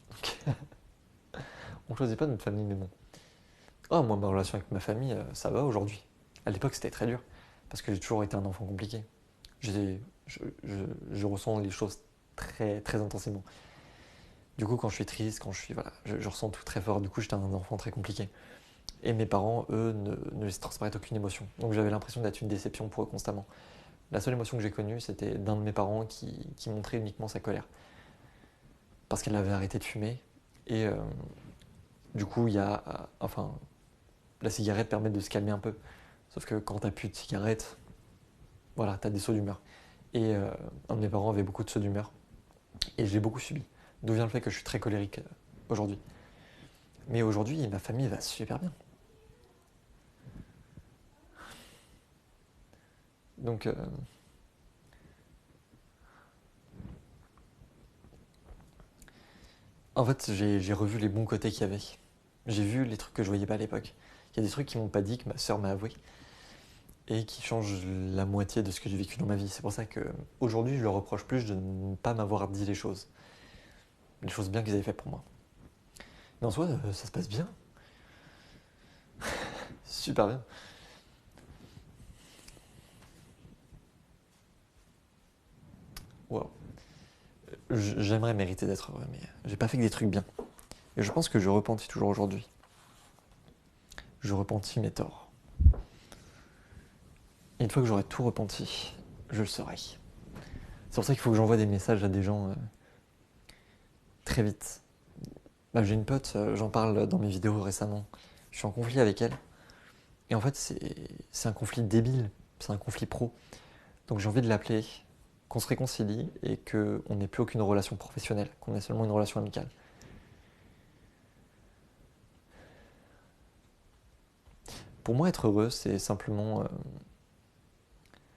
Donc, on choisit pas notre famille, mais bon. Oh, moi, ma relation avec ma famille, ça va aujourd'hui. À l'époque, c'était très dur, parce que j'ai toujours été un enfant compliqué. Je ressens les choses très, très intensément. Du coup, quand je suis triste, quand je suis, voilà, je ressens tout très fort. Du coup, j'étais un enfant très compliqué. Et mes parents, eux, ne laissent transparaître aucune émotion. Donc j'avais l'impression d'être une déception pour eux constamment. La seule émotion que j'ai connue, c'était d'un de mes parents qui montrait uniquement sa colère. Parce qu'elle avait arrêté de fumer. Et du coup, il y a... enfin, la cigarette permet de se calmer un peu. Sauf que quand t'as plus de cigarette, voilà, t'as des sauts d'humeur. Et un de mes parents avait beaucoup de sauts d'humeur. Et je l'ai beaucoup subi. D'où vient le fait que je suis très colérique aujourd'hui. Mais aujourd'hui, ma famille va super bien. Donc, en fait, j'ai revu les bons côtés qu'il y avait. J'ai vu les trucs que je voyais pas à l'époque. Il y a des trucs qui m'ont pas dit, que ma sœur m'a avoué, et qui changent la moitié de ce que j'ai vécu dans ma vie. C'est pour ça que aujourd'hui, je leur reproche plus de ne pas m'avoir dit les choses bien qu'ils avaient fait pour moi. Mais en soi, ça se passe bien. Super bien. Wow. J'aimerais mériter d'être heureux, mais j'ai pas fait que des trucs bien. Et je pense que je repentis toujours aujourd'hui. Je repentis mes torts. Et une fois que j'aurai tout repenti, je le saurai. C'est pour ça qu'il faut que j'envoie des messages à des gens très vite. Bah, j'ai une pote, j'en parle dans mes vidéos récemment. Je suis en conflit avec elle. Et en fait, c'est un conflit débile. C'est un conflit pro. Donc j'ai envie de l'appeler, qu'on se réconcilie et qu'on n'ait plus aucune relation professionnelle, qu'on ait seulement une relation amicale. Pour moi, être heureux, c'est simplement...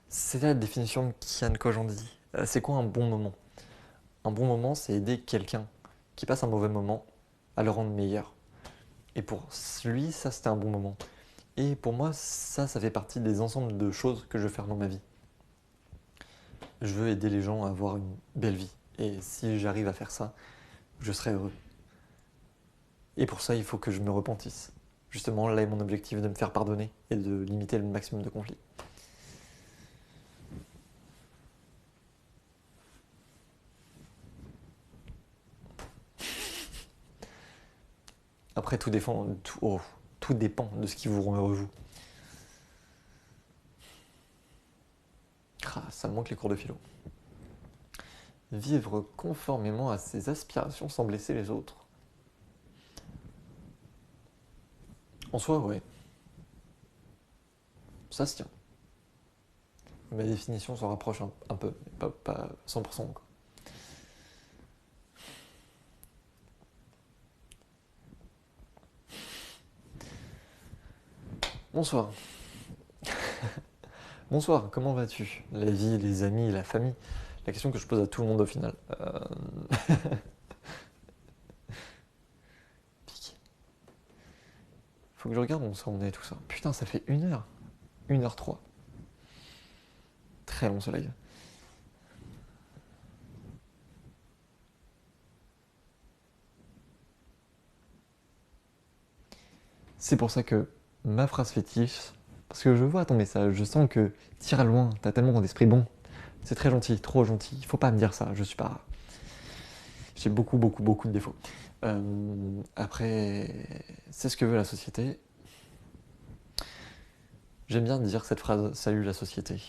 c'est la définition de Kian Kojandi. C'est quoi un bon moment? Un bon moment, c'est aider quelqu'un qui passe un mauvais moment à le rendre meilleur. Et pour lui, ça, c'était un bon moment. Et pour moi, ça fait partie des ensembles de choses que je veux faire dans ma vie. Je veux aider les gens à avoir une belle vie. Et si j'arrive à faire ça, je serai heureux. Et pour ça, il faut que je me repentisse. Justement, là est mon objectif de me faire pardonner et de limiter le maximum de conflits. Après, tout dépend de ce qui vous rend heureux, vous. Ah, ça me manque les cours de philo. Vivre conformément à ses aspirations sans blesser les autres. En soi, ouais. Ça se tient. Ma définition s'en rapproche un peu, mais pas 100%. Quoi. Bonsoir. Bonsoir, comment vas-tu? La vie, les amis, la famille. La question que je pose à tout le monde au final. Pique. Faut que je regarde où on est tout ça. Putain, ça fait 1 heure. 1h03. Très long ce live. C'est pour ça que ma phrase fétiche, parce que je vois ton message, je sens que t'iras loin, t'as tellement d'esprit bon. C'est très gentil, trop gentil. Il faut pas me dire ça, je suis pas... J'ai beaucoup, beaucoup, beaucoup de défauts. Après, c'est ce que veut la société. J'aime bien dire cette phrase « Salut la société »,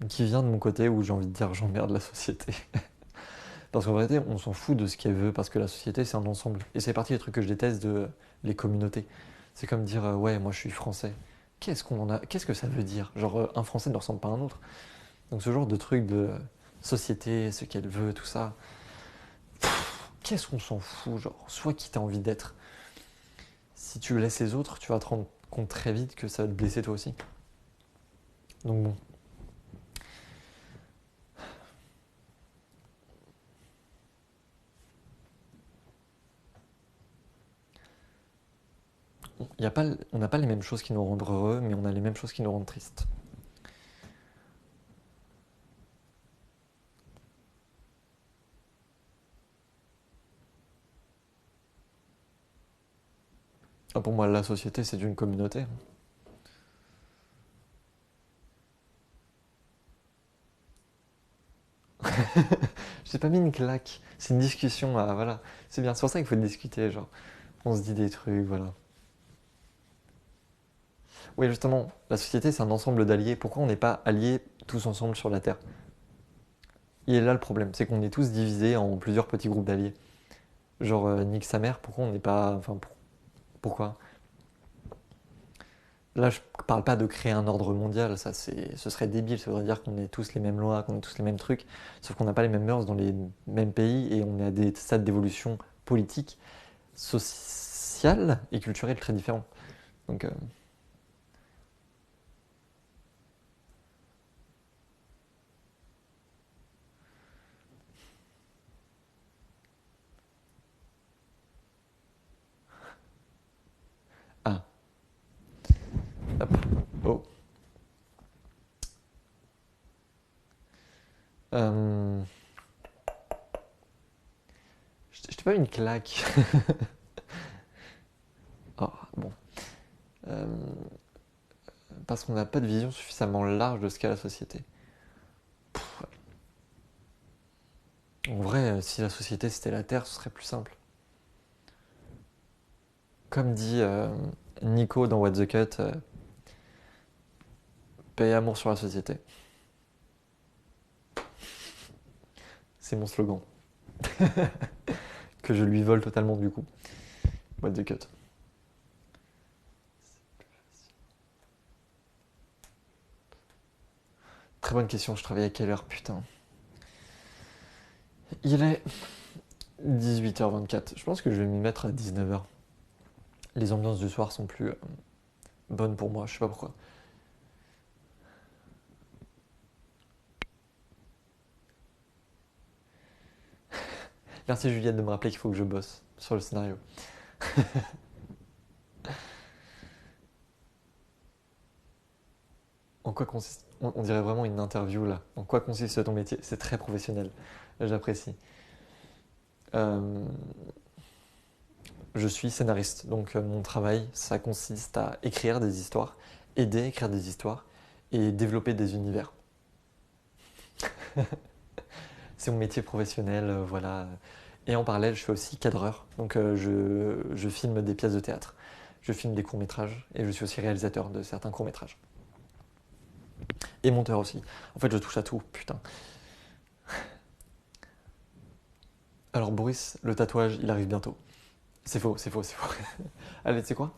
qui vient de mon côté où j'ai envie de dire « J'emmerde la société ». Parce qu'en vérité, on s'en fout de ce qu'elle veut, parce que la société, c'est un ensemble. Et c'est partie des trucs que je déteste de les communautés. C'est comme dire ouais, moi je suis français. Qu'est-ce que ça veut dire? Genre, un français ne ressemble pas à un autre. Donc ce genre de truc de société, ce qu'elle veut, tout ça. Qu'est-ce qu'on s'en fout? Genre, sois qui t'as envie d'être. Si tu laisses les autres, tu vas te rendre compte très vite que ça va te blesser toi aussi. Donc bon. On n'a pas les mêmes choses qui nous rendent heureux, mais on a les mêmes choses qui nous rendent tristes. Ah, pour moi, la société, c'est une communauté. J'ai pas mis une claque. C'est une discussion, voilà. C'est bien, c'est pour ça qu'il faut discuter, genre. On se dit des trucs, voilà. Oui, justement, la société, c'est un ensemble d'alliés. Pourquoi on n'est pas alliés tous ensemble sur la Terre? Il est là le problème, c'est qu'on est tous divisés en plusieurs petits groupes d'alliés. Genre, nique sa mère, pourquoi on n'est pas... Enfin, pourquoi? Là, je parle pas de créer un ordre mondial, ce serait débile, ça voudrait dire qu'on ait tous les mêmes lois, qu'on ait tous les mêmes trucs, sauf qu'on n'a pas les mêmes mœurs dans les mêmes pays et on est à des stades d'évolution politique, sociale et culturelle très différents. Donc, ah, hop, oh. Euh, je t'ai pas mis une claque. Oh, bon. Euh, parce qu'on n'a pas de vision suffisamment large de ce qu'est la société. En vrai, si la société c'était la Terre, ce serait plus simple. Comme dit Nico dans What the Cut, paix et amour sur la société. C'est mon slogan. Que je lui vole totalement du coup. What the Cut. Très bonne question, je travaille à quelle heure, putain? Il est 18h24. Je pense que je vais m'y mettre à 19h. Les ambiances du soir sont plus bonnes pour moi, je sais pas pourquoi. Merci Juliette de me rappeler qu'il faut que je bosse sur le scénario. En quoi consiste... On dirait vraiment une interview là. En quoi consiste ton métier? C'est très professionnel. J'apprécie. Euh, Je suis scénariste, donc mon travail, ça consiste à écrire des histoires, aider à écrire des histoires et développer des univers. C'est mon métier professionnel, voilà. Et en parallèle, je fais aussi cadreur, donc je filme des pièces de théâtre, je filme des courts-métrages et je suis aussi réalisateur de certains courts-métrages. Et monteur aussi. En fait, je touche à tout, putain. Alors Boris, le tatouage, il arrive bientôt. C'est faux, c'est faux, c'est faux. Allez, tu sais quoi?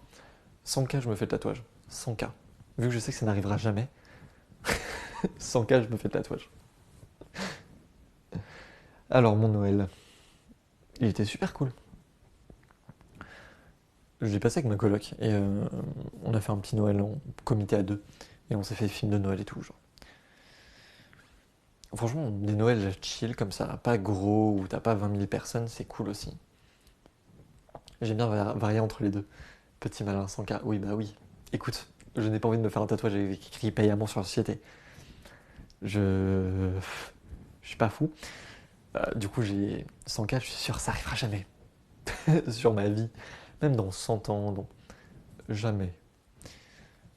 100K, je me fais le tatouage. 100K. Vu que je sais que ça n'arrivera jamais, 100K, je me fais le tatouage. Alors, mon Noël, il était super cool. Je l'ai passé avec ma coloc et on a fait un petit Noël en comité à deux. Et on s'est fait film de Noël et tout, genre. Franchement, des Noëls chill comme ça, pas gros, où t'as pas 20 000 personnes, c'est cool aussi. J'aime bien varier entre les deux. Petit malin 100K, oui, bah oui. Écoute, je n'ai pas envie de me faire un tatouage avec écrit paye à sur la société. Je. Je suis pas fou. Du coup, j'ai 100K, je suis sûr, ça arrivera jamais. Sur ma vie. Même dans 100 ans, non. Jamais.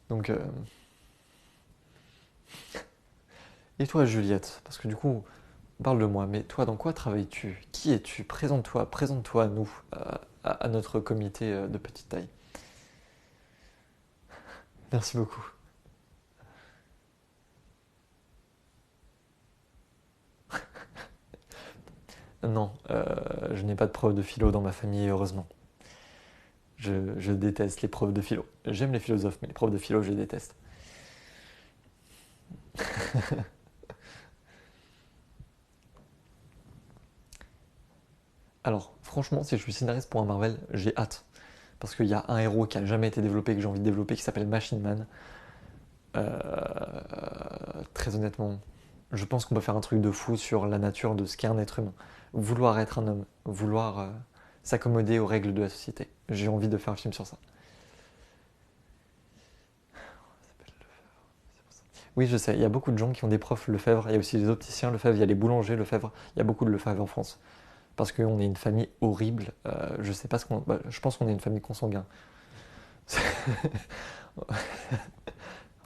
Donc. Et toi, Juliette? Parce que du coup, on parle de moi, mais toi, dans quoi travailles-tu? Qui es-tu? Présente-toi à nous, à notre comité de petite taille. Merci beaucoup. Non, je n'ai pas de preuve de philo dans ma famille, heureusement. Je déteste les preuves de philo. J'aime les philosophes, mais les preuves de philo, je les déteste. Alors, franchement, si je suis scénariste pour un Marvel, j'ai hâte. Parce qu'il y a un héros qui a jamais été développé, que j'ai envie de développer, qui s'appelle Machine Man. Euh, Très honnêtement, je pense qu'on peut faire un truc de fou sur la nature de ce qu'est un être humain. Vouloir être un homme, vouloir s'accommoder aux règles de la société. J'ai envie de faire un film sur ça. Oui, je sais, il y a beaucoup de gens qui ont des profs Lefebvre, il y a aussi les opticiens Lefebvre, il y a les boulangers Lefebvre, il y a beaucoup de Lefebvre en France. Parce qu'on est une famille horrible, je sais pas ce qu'on... bah, je pense qu'on est une famille consanguin.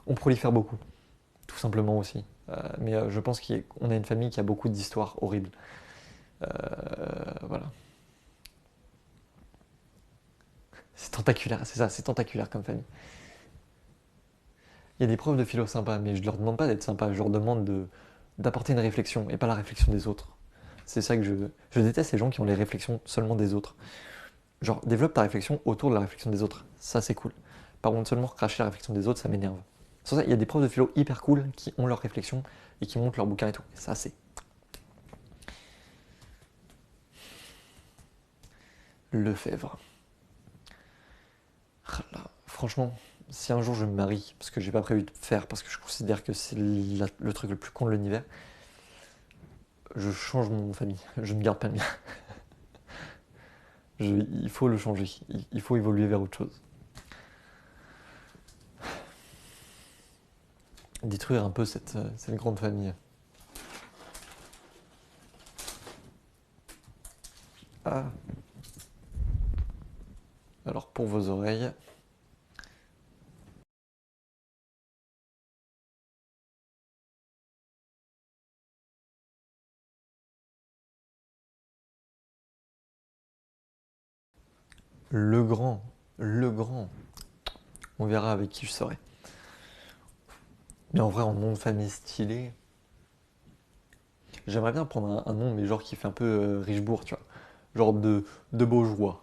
On prolifère beaucoup, tout simplement aussi. Mais je pense qu'on a une famille qui a beaucoup d'histoires horribles. Euh, voilà. C'est tentaculaire, c'est ça, c'est tentaculaire comme famille. Il y a des profs de philo sympas, mais je leur demande pas d'être sympa, je leur demande d'apporter une réflexion et pas la réflexion des autres. C'est ça que je déteste les gens qui ont les réflexions seulement des autres. Genre, développe ta réflexion autour de la réflexion des autres. Ça, c'est cool. Par contre, seulement cracher la réflexion des autres, ça m'énerve. Sans ça, il y a des profs de philo hyper cool qui ont leur réflexion et qui montrent leur bouquin et tout. Et ça, c'est Lefebvre. Ah là, franchement, si un jour je me marie, parce que j'ai pas prévu de faire, parce que je considère que c'est le truc le plus con de l'univers, je change mon nom de famille. Je ne garde pas le mien. Il faut le changer. Il faut évoluer vers autre chose. Détruire un peu cette grande famille. Ah, alors pour vos oreilles. Le grand. Le grand. On verra avec qui je serai. Mais en vrai, en nom de famille stylé, j'aimerais bien prendre un nom, mais genre qui fait un peu Richebourg, tu vois. Genre de Beaujois.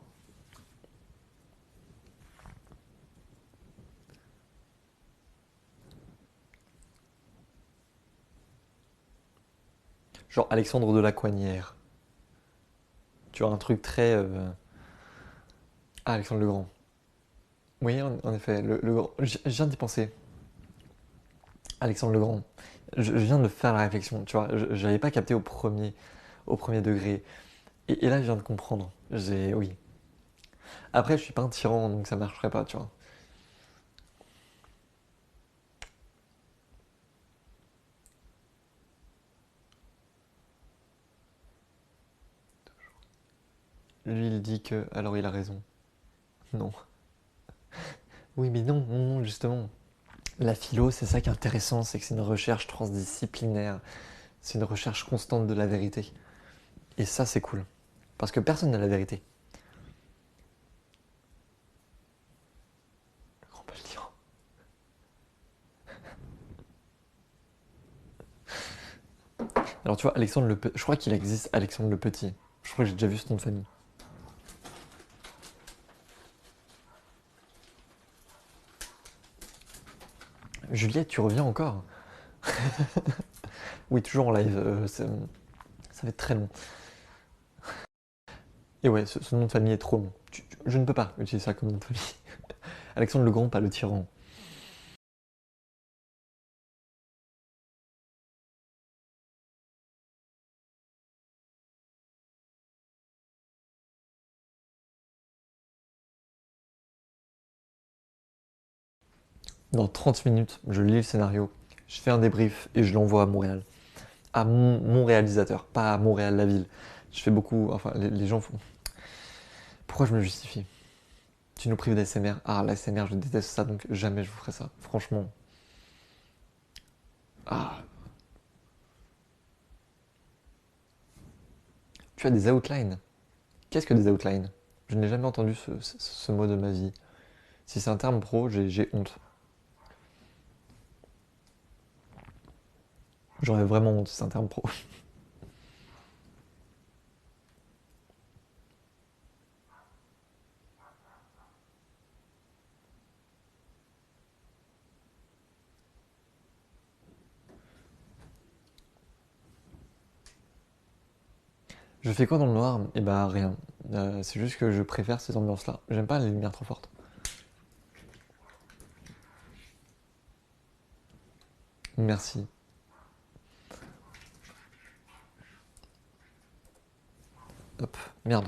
Genre Alexandre de la Coignère. Tu vois, un truc très. Ah, Alexandre le Grand. Oui, en effet, le Grand. Je viens d'y penser. Alexandre le Grand. Je viens de faire la réflexion, tu vois. Je n'avais pas capté au premier degré. Et là, je viens de comprendre. Oui. Après, je suis pas un tyran, donc ça marcherait pas, tu vois. Lui, il dit que. Alors, il a raison. Non. Oui, mais non, non, non, justement. La philo, c'est ça qui est intéressant, c'est que c'est une recherche transdisciplinaire. C'est une recherche constante de la vérité. Et ça, c'est cool. Parce que personne n'a la vérité. Le grand pas le dire. Alors, tu vois, Alexandre le Petit. Je crois qu'il existe Alexandre le Petit. Je crois que j'ai déjà vu ce nom de famille. Juliette, tu reviens encore? Oui, toujours en live. Ça va être très long. Et ouais, ce nom de famille est trop long. Je ne peux pas utiliser ça comme nom de famille. Alexandre le Grand, pas le tyran. Dans 30 minutes, je lis le scénario, je fais un débrief et je l'envoie à Montréal. À mon réalisateur, pas à Montréal, la ville. Je fais beaucoup. Enfin, les gens font. Pourquoi je me justifie? Tu nous prives d'ASMR. Ah, l'ASMR, je déteste ça, donc jamais je vous ferai ça. Franchement. Ah, tu as des outlines. Qu'est-ce que des outlines? Je n'ai jamais entendu ce mot de ma vie. Si c'est un terme pro, j'ai honte. J'aurais vraiment honte si c'est un terme pro. Je fais quoi dans le noir? Eh bah rien. C'est juste que je préfère ces ambiances-là. J'aime pas les lumières trop fortes. Merci. Hop, merde.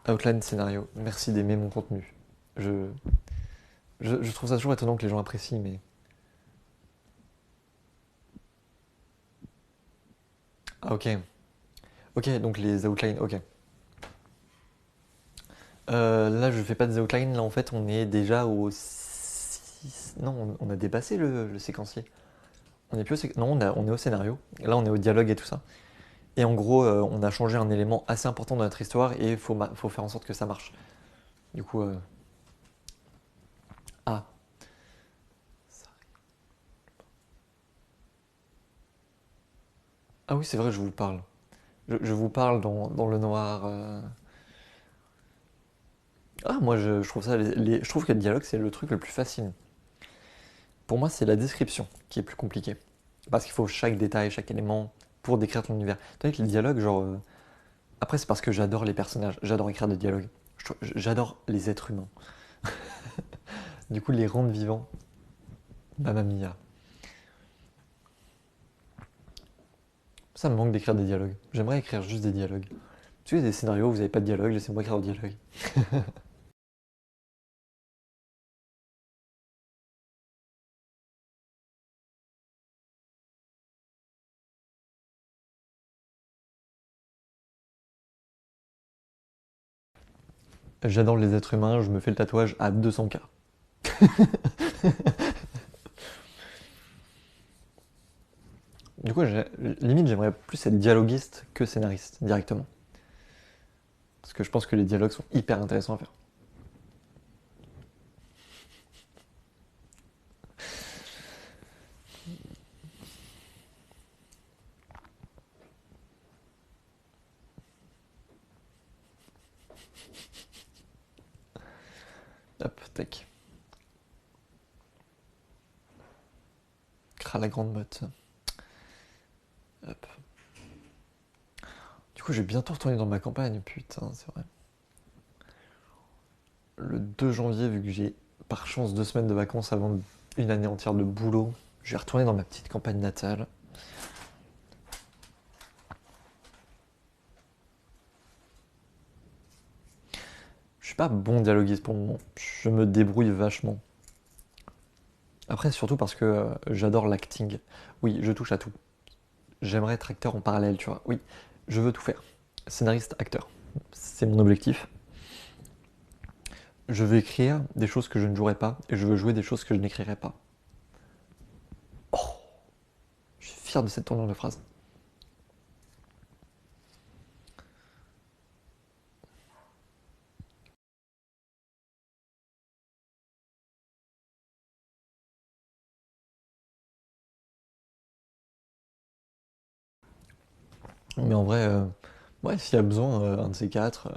Outline scénario. Merci d'aimer mon contenu. Je, je trouve ça toujours étonnant que les gens apprécient, mais... Ah ok. Ok, donc les outlines, ok. Là, je fais pas des outlines. Là, en fait, on est déjà au 6. Non, on a dépassé le séquencier. On est plus Non, on est au scénario. Là, on est au dialogue et tout ça. Et en gros, on a changé un élément assez important dans notre histoire et il faut faire en sorte que ça marche. Du coup, ah. Ah oui, c'est vrai, je vous parle. Je vous parle dans le noir. Ah, moi, je trouve ça. Je trouve que le dialogue, c'est le truc le plus facile. Pour moi, c'est la description qui est plus compliquée. Parce qu'il faut chaque détail, chaque élément pour décrire ton univers. Tandis que les dialogues, genre. Après, c'est parce que j'adore les personnages, j'adore écrire des dialogues. J'adore les êtres humains. Du coup, les rendre vivants, mamma mia. Ça me manque d'écrire des dialogues. J'aimerais écrire juste des dialogues. Si vous avez des scénarios où vous n'avez pas de dialogue, laissez-moi écrire des dialogues. J'adore les êtres humains, je me fais le tatouage à 200K. Du coup, limite, j'aimerais plus être dialoguiste que scénariste, directement. Parce que je pense que les dialogues sont hyper intéressants à faire. Hop, tac. Cra la grande motte. Hop. Du coup, je vais bientôt retourner dans ma campagne, putain, c'est vrai. Le 2 janvier, vu que j'ai par chance 2 semaines de vacances avant une année entière de boulot, je vais retourner dans ma petite campagne natale. Je suis pas bon dialoguiste pour le moment. Je me débrouille vachement. Après, surtout parce que j'adore l'acting. Oui, je touche à tout. J'aimerais être acteur en parallèle, tu vois. Oui, je veux tout faire. Scénariste, acteur. C'est mon objectif. Je veux écrire des choses que je ne jouerai pas et je veux jouer des choses que je n'écrirai pas. Oh, je suis fier de cette tournure de phrase. Mais en vrai, ouais, s'il y a besoin, un de ces quatre,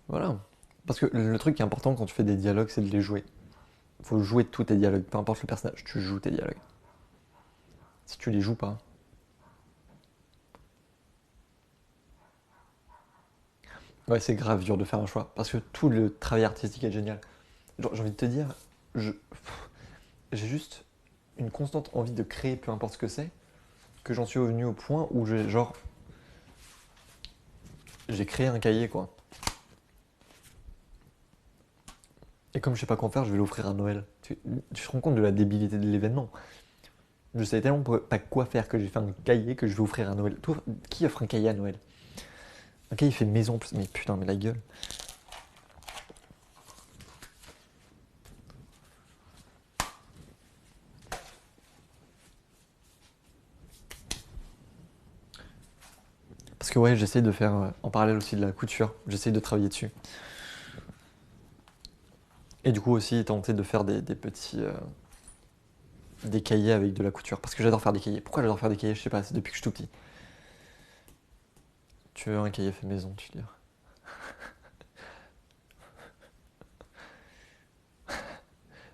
voilà. Parce que le truc qui est important quand tu fais des dialogues, c'est de les jouer. Il faut jouer tous tes dialogues, peu importe le personnage, tu joues tes dialogues. Si tu les joues pas, ouais, c'est grave dur de faire un choix. Parce que tout le travail artistique est génial. Genre, j'ai envie de te dire, je- j'ai juste une constante envie de créer, peu importe ce que c'est, que j'en suis venu au point où j'ai créé un cahier, quoi. Et comme je sais pas quoi en faire, je vais l'offrir à Noël. Tu te rends compte de la débilité de l'événement. Je savais tellement pas quoi faire que j'ai fait un cahier que je vais offrir à Noël. Qui offre un cahier à Noël? Un cahier fait maison, mais putain, mais la gueule. Parce que ouais, j'essaye de faire en parallèle aussi de la couture. J'essaye de travailler dessus. Et du coup aussi tenter de faire des petits des cahiers avec de la couture. Parce que j'adore faire des cahiers. Pourquoi j'adore faire des cahiers? Je sais pas, c'est depuis que je suis tout petit. Tu veux un cahier fait maison, tu dis.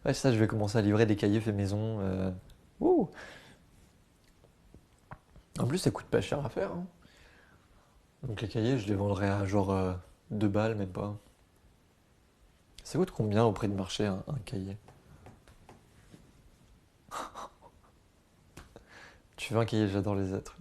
Ouais, c'est ça, je vais commencer à livrer des cahiers fait maison. Ouh. En plus, ça coûte pas cher à faire, hein. Donc les cahiers, je les vendrais à genre 2 balles, même pas. Ça coûte combien au prix de marché un cahier? Tu veux un cahier, j'adore les êtres.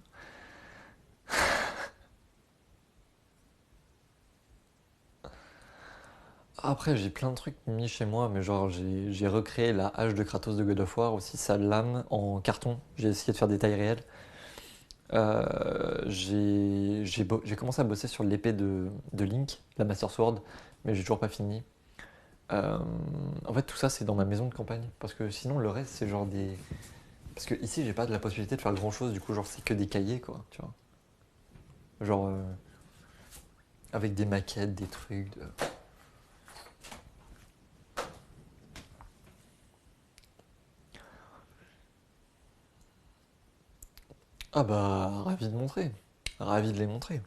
Après, j'ai plein de trucs mis chez moi, mais genre, j'ai recréé la hache de Kratos de God of War, aussi sa lame en carton. J'ai essayé de faire des tailles réelles. J'ai commencé à bosser sur l'épée de Link, la Master Sword, mais j'ai toujours pas fini. Euh, En fait, tout ça, c'est dans ma maison de campagne. Parce que sinon, le reste, c'est genre des. Parce que ici, j'ai pas de la possibilité de faire grand chose, du coup, genre, c'est que des cahiers, quoi, tu vois. Genre, avec des maquettes, des trucs. Ah bah, ravi de montrer. Ravi de les montrer.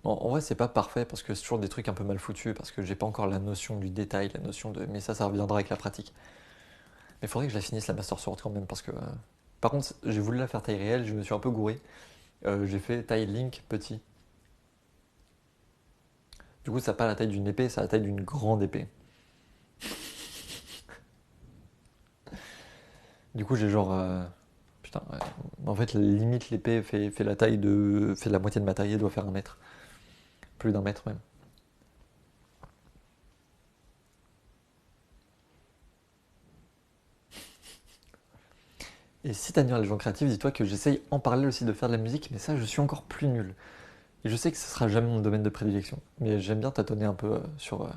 En vrai, c'est pas parfait parce que c'est toujours des trucs un peu mal foutus, parce que j'ai pas encore la notion du détail, la notion de. Mais ça reviendra avec la pratique. Mais faudrait que je la finisse la Master Sword quand même, parce que. Par contre, j'ai voulu la faire taille réelle, je me suis un peu gouré. J'ai fait taille Link petit. Du coup, ça n'a pas la taille d'une épée, ça a la taille d'une grande épée. Du coup, j'ai genre. Putain, ouais. En fait, limite, l'épée fait la taille de. Fait la moitié de ma taille, elle doit faire 1 mètre. Plus d'1 mètre même. Et si t'admires les gens créatifs, dis-toi que j'essaye en parallèle aussi de faire de la musique, mais ça, je suis encore plus nul. Et je sais que ce sera jamais mon domaine de prédilection. Mais j'aime bien tâtonner un peu sur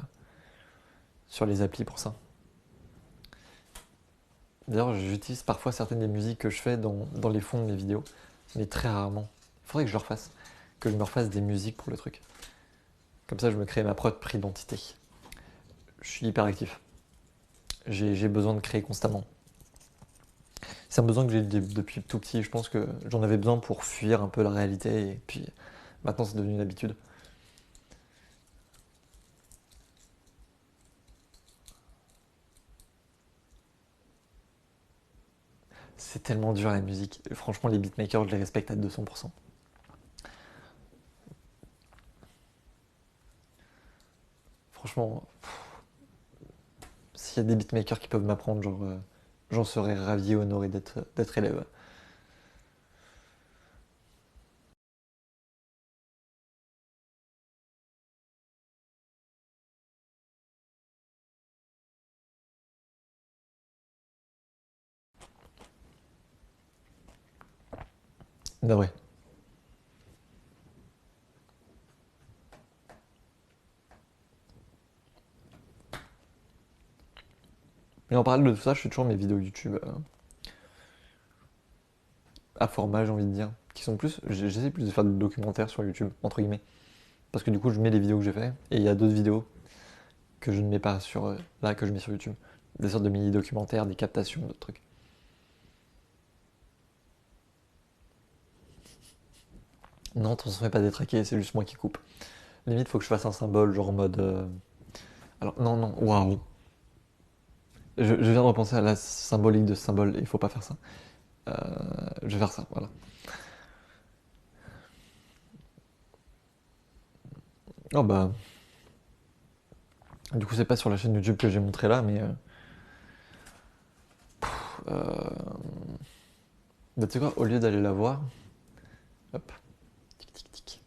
les applis pour ça. D'ailleurs, j'utilise parfois certaines des musiques que je fais dans les fonds de mes vidéos, mais très rarement. Il faudrait que je le refasse. Que je me refasse des musiques pour le truc. Comme ça, je me crée ma propre identité. Je suis hyper actif. J'ai besoin de créer constamment. C'est un besoin que j'ai depuis tout petit. Je pense que j'en avais besoin pour fuir un peu la réalité. Et puis maintenant, c'est devenu une habitude. C'est tellement dur la musique. Franchement, les beatmakers, je les respecte à 200%. Franchement, s'il y a des beatmakers qui peuvent m'apprendre, genre, j'en serais ravi et honoré d'être élève. D'avril. Et en parallèle de tout ça, je fais toujours mes vidéos YouTube à format, j'ai envie de dire. Qui sont plus. J'essaie plus de faire des documentaires sur YouTube, entre guillemets. Parce que du coup, je mets les vidéos que j'ai fait. Et il y a d'autres vidéos que je ne mets pas sur. Là, que je mets sur YouTube. Des sortes de mini-documentaires, des captations, d'autres trucs. Non, attention, pas détraqué, c'est juste moi qui coupe. Limite, faut que je fasse un symbole, genre en mode. Alors, non, non, waouh. Je viens de repenser à la symbolique de ce symbole, et il faut pas faire ça. Euh, je vais faire ça, voilà. Oh bah. Du coup, c'est pas sur la chaîne YouTube que j'ai montré là, mais. Bah, tu sais quoi, au lieu d'aller la voir. Hop. Tic, tic, tic.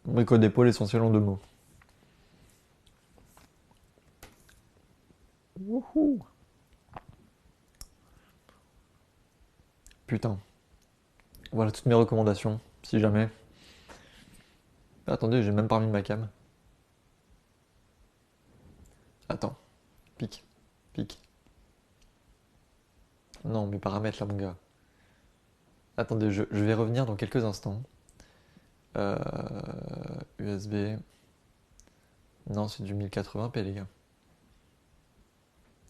Brico d'épaule essentiel en 2 mots. Wouhou. Putain. Voilà toutes mes recommandations, si jamais. Attendez, j'ai même pas remis ma cam. Attends. Pic. Pic. Non, mes paramètres là, mon gars. Attendez, je vais revenir dans quelques instants. Euh, USB. Non, c'est du 1080p, les gars.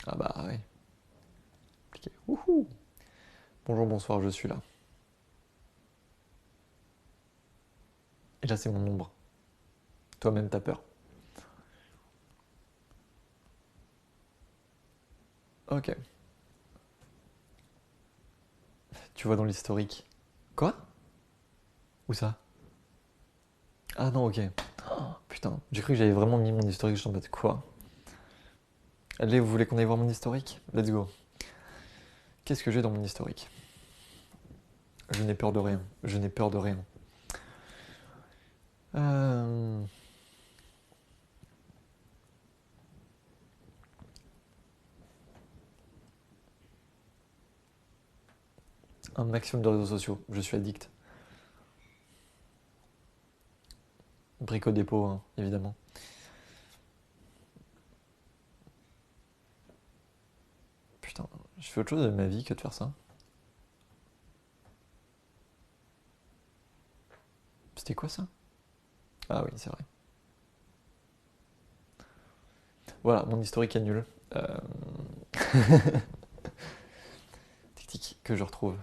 Ah bah oui. Ok. Wouhou. Bonjour, bonsoir, je suis là. Et là, c'est mon ombre. Toi-même, t'as peur. Ok. Tu vois dans l'historique. Quoi? Où ça? Ah non, ok. Oh, putain, j'ai cru que j'avais vraiment mis mon historique, je t'en bête. Quoi? Allez, vous voulez qu'on aille voir mon historique? Let's go. Qu'est-ce que j'ai dans mon historique? Je n'ai peur de rien. Je n'ai peur de rien. Un maximum de réseaux sociaux. Je suis addict. Brico dépôt, hein, évidemment. Putain, je fais autre chose de ma vie que de faire ça. C'était quoi ça? Ah oui, c'est vrai. Voilà, mon historique est nul. Tactique que je retrouve.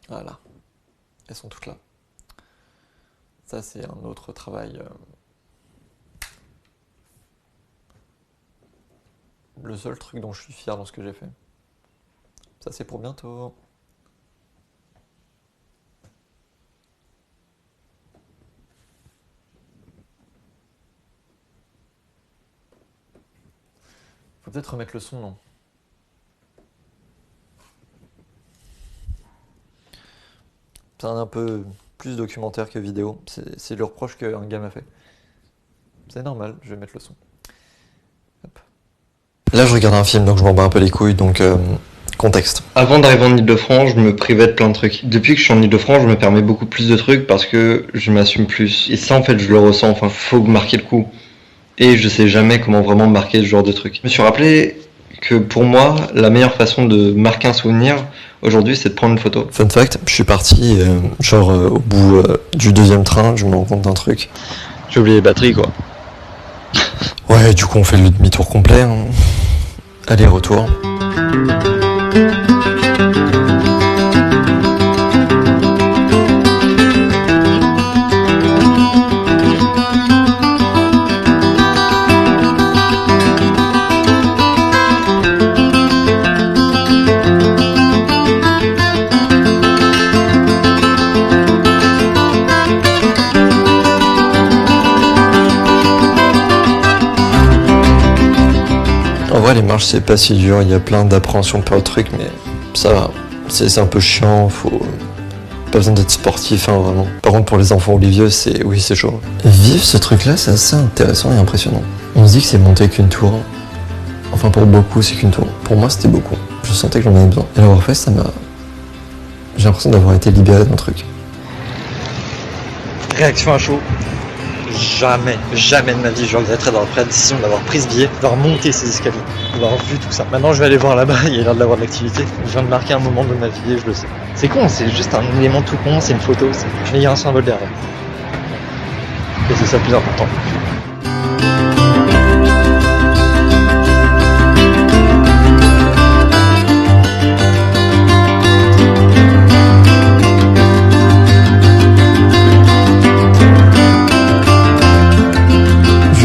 Voilà. Elles sont toutes là. Ça, c'est un autre travail. Le seul truc dont je suis fier dans ce que j'ai fait. Ça, c'est pour bientôt. Faut peut-être remettre le son, non? C'est un peu plus documentaire que vidéo. C'est le reproche qu'un gars m'a fait. C'est normal, je vais mettre le son. Hop. Là, je regarde un film, donc je m'en bats un peu les couilles, donc contexte. Avant d'arriver en Ile-de-France, je me privais de plein de trucs. Depuis que je suis en Ile-de-France, je me permets beaucoup plus de trucs parce que je m'assume plus. Et ça, en fait, je le ressens. Enfin, faut marquer le coup. Et je sais jamais comment vraiment marquer ce genre de truc. Je me suis rappelé que pour moi, la meilleure façon de marquer un souvenir aujourd'hui, c'est de prendre une photo. Fun fact, je suis parti, au bout du deuxième train, je me rends compte d'un truc. J'ai oublié les batteries, quoi. Ouais, du coup, on fait le demi-tour complet. Hein. Aller-retour. En vrai, les marches, c'est pas si dur, il y a plein d'appréhensions pour le truc, mais ça va. C'est un peu chiant, faut. Pas besoin d'être sportif, hein, vraiment. Par contre, pour les enfants ou les vieux, oui, c'est chaud. Vivre ce truc-là, c'est assez intéressant et impressionnant. On se dit que c'est monter qu'une tour. Enfin, pour beaucoup, c'est qu'une tour. Pour moi, c'était beaucoup. Je sentais que j'en avais besoin. Et l'avoir fait, ça m'a. J'ai l'impression d'avoir été libéré d'un truc. Réaction à chaud. Jamais de ma vie je regretterai d'avoir pris la décision d'avoir pris ce billet, d'avoir monté ces escaliers, d'avoir vu tout ça. Maintenant je vais aller voir là-bas, il y a l'air d'avoir de l'activité. Je viens de marquer un moment de ma vie et je le sais. C'est con, c'est juste un élément tout con, c'est une photo, mais il y a un symbole derrière. Et c'est ça le plus important.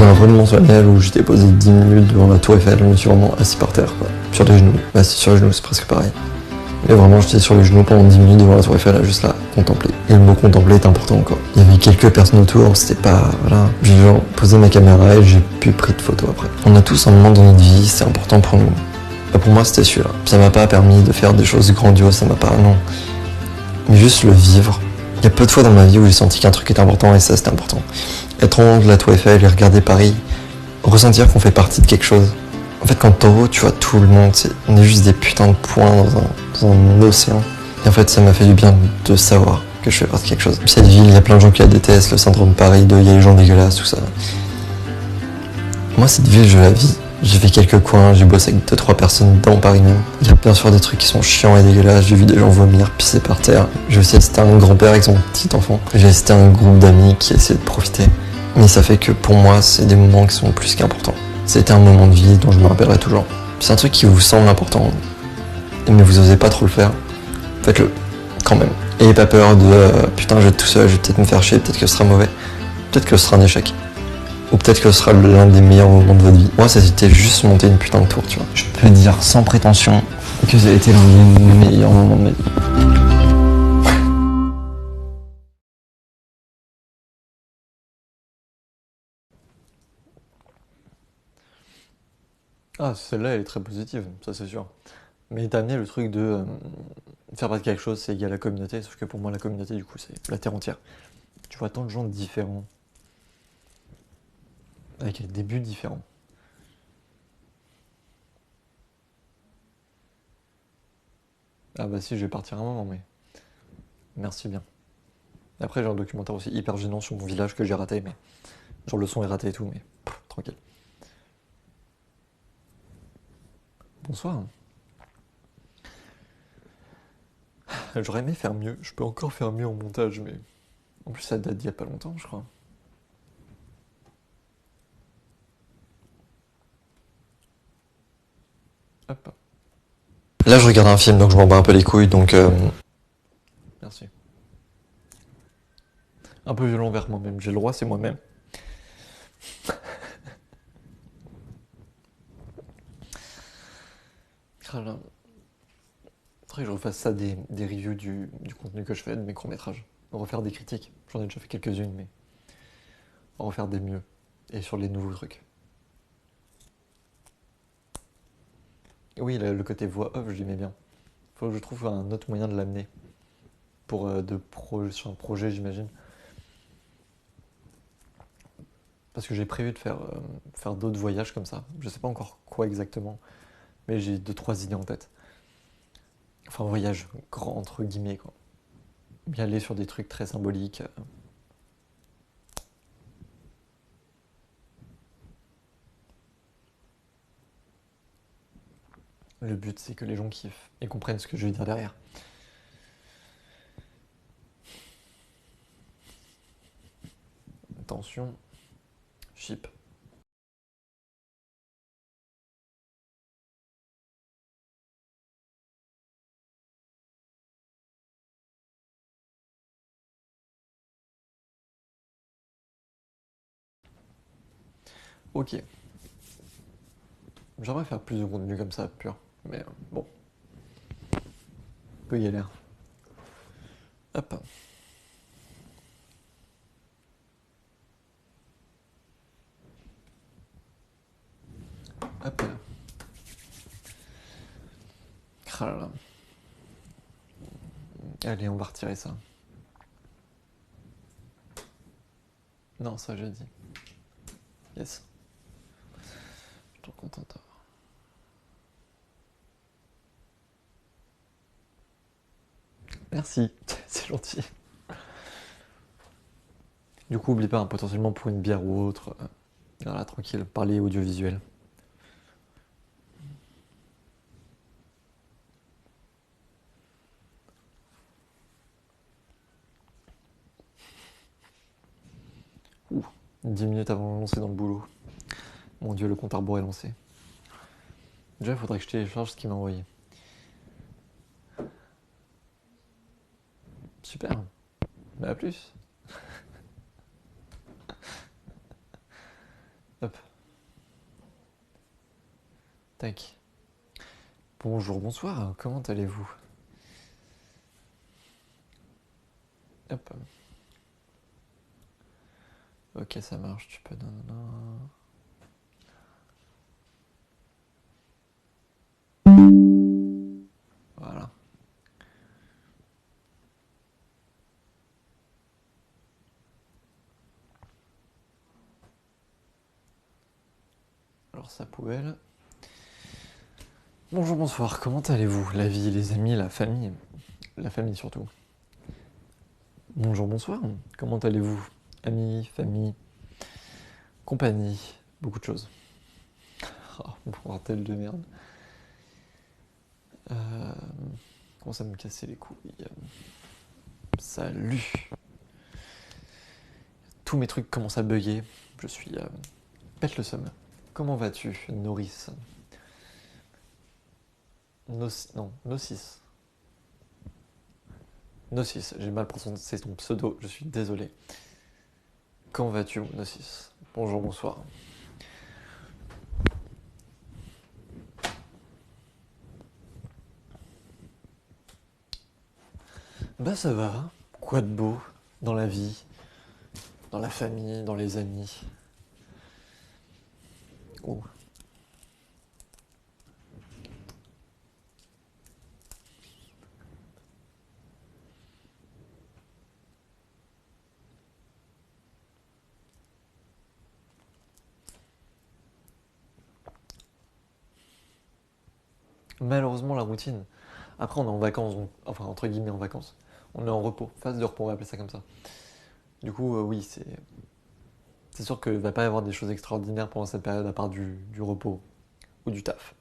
Un roulement solennel où j'étais posé 10 minutes devant la tour Eiffel, je me suis vraiment assis par terre, quoi. Sur les genoux. Bah, si sur les genoux, c'est presque pareil. Mais vraiment, j'étais sur les genoux pendant 10 minutes devant la tour Eiffel, juste là, contempler. Et le mot contempler est important, quoi. Il y avait quelques personnes autour, c'était pas. Voilà. J'ai genre posé ma caméra et j'ai plus pris de photos après. On a tous un moment dans notre vie, c'est important pour nous. Bah, pour moi, c'était celui-là. Ça m'a pas permis de faire des choses grandioses, ça m'a pas. Non. Mais juste le vivre. Il y a peu de fois dans ma vie où j'ai senti qu'un truc était important et ça, c'était important. Être en haut de la tour Eiffel et regarder Paris, ressentir qu'on fait partie de quelque chose. En fait, quand t'es en haut, tu vois tout le monde, on est juste des putains de points dans un océan. Et en fait, ça m'a fait du bien de savoir que je fais partie de quelque chose. Cette ville, il y a plein de gens qui la détestent, le syndrome Paris, il y a les gens dégueulasses, tout ça. Moi, cette ville, je la vis. J'ai fait quelques coins, j'ai bossé avec 2-3 personnes dans Paris même. Il y a bien sûr des trucs qui sont chiants et dégueulasses, j'ai vu des gens vomir, pisser par terre. J'ai aussi assisté à un grand-père avec son petit enfant. J'ai assisté à un groupe d'amis qui essaient de profiter. Mais ça fait que pour moi, c'est des moments qui sont plus qu'importants. C'était un moment de vie dont je me rappellerai toujours. C'est un truc qui vous semble important, mais vous osez pas trop le faire. Faites-le, quand même. Ayez pas peur de putain, je vais être tout seul, je vais peut-être me faire chier, peut-être que ce sera mauvais, peut-être que ce sera un échec. Ou peut-être que ce sera l'un des meilleurs moments de votre vie. Moi, ça c'était juste monter une putain de tour, tu vois. Je peux dire sans prétention que ça a été l'un des meilleurs moments de ma vie. Ah, celle-là, elle est très positive, ça c'est sûr. Mais t'as amené le truc de faire partie de quelque chose, c'est égal à la communauté, sauf que pour moi, la communauté, du coup, c'est la terre entière. Tu vois tant de gens différents, avec des buts différents. Ah bah si, je vais partir un moment, mais merci bien. Après, j'ai un documentaire aussi hyper gênant sur mon village que j'ai raté, mais genre le son est raté et tout, mais tranquille. Bonsoir. J'aurais aimé faire mieux, je peux encore faire mieux en montage, mais en plus ça date d'il y a pas longtemps, je crois. Hop. Là, je regarde un film, donc je m'en bats un peu les couilles, donc merci. Un peu violent vers moi-même, j'ai le droit, c'est moi-même. Faudrait que je refasse ça des reviews du contenu que je fais, de mes courts-métrages. Refaire des critiques, j'en ai déjà fait quelques-unes, mais refaire des mieux. Et sur les nouveaux trucs. Oui, le côté voix off, je l'aimais bien. Faut que je trouve un autre moyen de l'amener. Pour sur un projet, j'imagine. Parce que j'ai prévu de faire d'autres voyages comme ça. Je sais pas encore quoi exactement, mais j'ai 2-3 idées en tête. Enfin, voyage grand entre guillemets, quoi. Bien aller sur des trucs très symboliques. Le but, c'est que les gens kiffent et comprennent ce que je veux dire derrière. Attention, chip. Ok. J'aimerais faire plus de contenu comme ça, pur. Mais bon. Peu galère. Hop. Hop. Ah là là. Allez, on va retirer ça. Non, ça j'ai dit. Yes. Je suis trop contente. Merci, c'est gentil. Du coup, oublie pas, hein, potentiellement pour une bière ou autre. Voilà, tranquille, parler audiovisuel. Ouh, 10 minutes avant de lancer dans le boulot. Mon dieu, le compte à rebours est lancé. Déjà, il faudrait que je télécharge ce qu'il m'a envoyé. Super. Mais à plus. Hop. Tac. Bonjour, bonsoir, comment allez-vous? Hop. Ok, ça marche, tu peux... nanana. Voilà. Alors sa poubelle. Bonjour, bonsoir, comment allez-vous? La vie, les amis, la famille surtout. Bonjour, bonsoir, comment allez-vous? Amis, famille, compagnie, beaucoup de choses. Ah, bordel de merde. Commence à me casser les couilles. Salut. Tous mes trucs commencent à bugger. Je suis pète le seum. Comment vas-tu, Nourrice? Non, Nocis. Nocis, j'ai mal prononcé ton pseudo, je suis désolé. Comment vas-tu, Nocis? Bonjour, bonsoir. Bah ça va, quoi de beau dans la vie, dans la famille, dans les amis. Oh. Malheureusement la routine. Après on est en vacances, enfin entre guillemets en vacances. On est en repos, phase de repos, on va appeler ça comme ça. Du coup oui c'est sûr qu'il va pas y avoir des choses extraordinaires pendant cette période à part du repos ou du taf.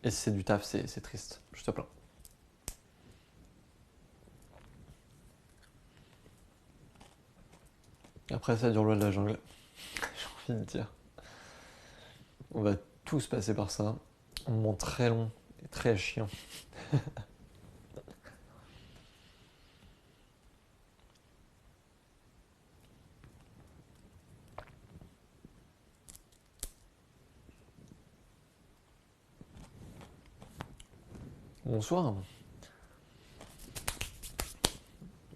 Et si c'est du taf c'est triste, je te plains. Après ça dure loi de la jungle, j'ai envie de dire. On va tous passer par ça. Un moment très long et très chiant. Bonsoir.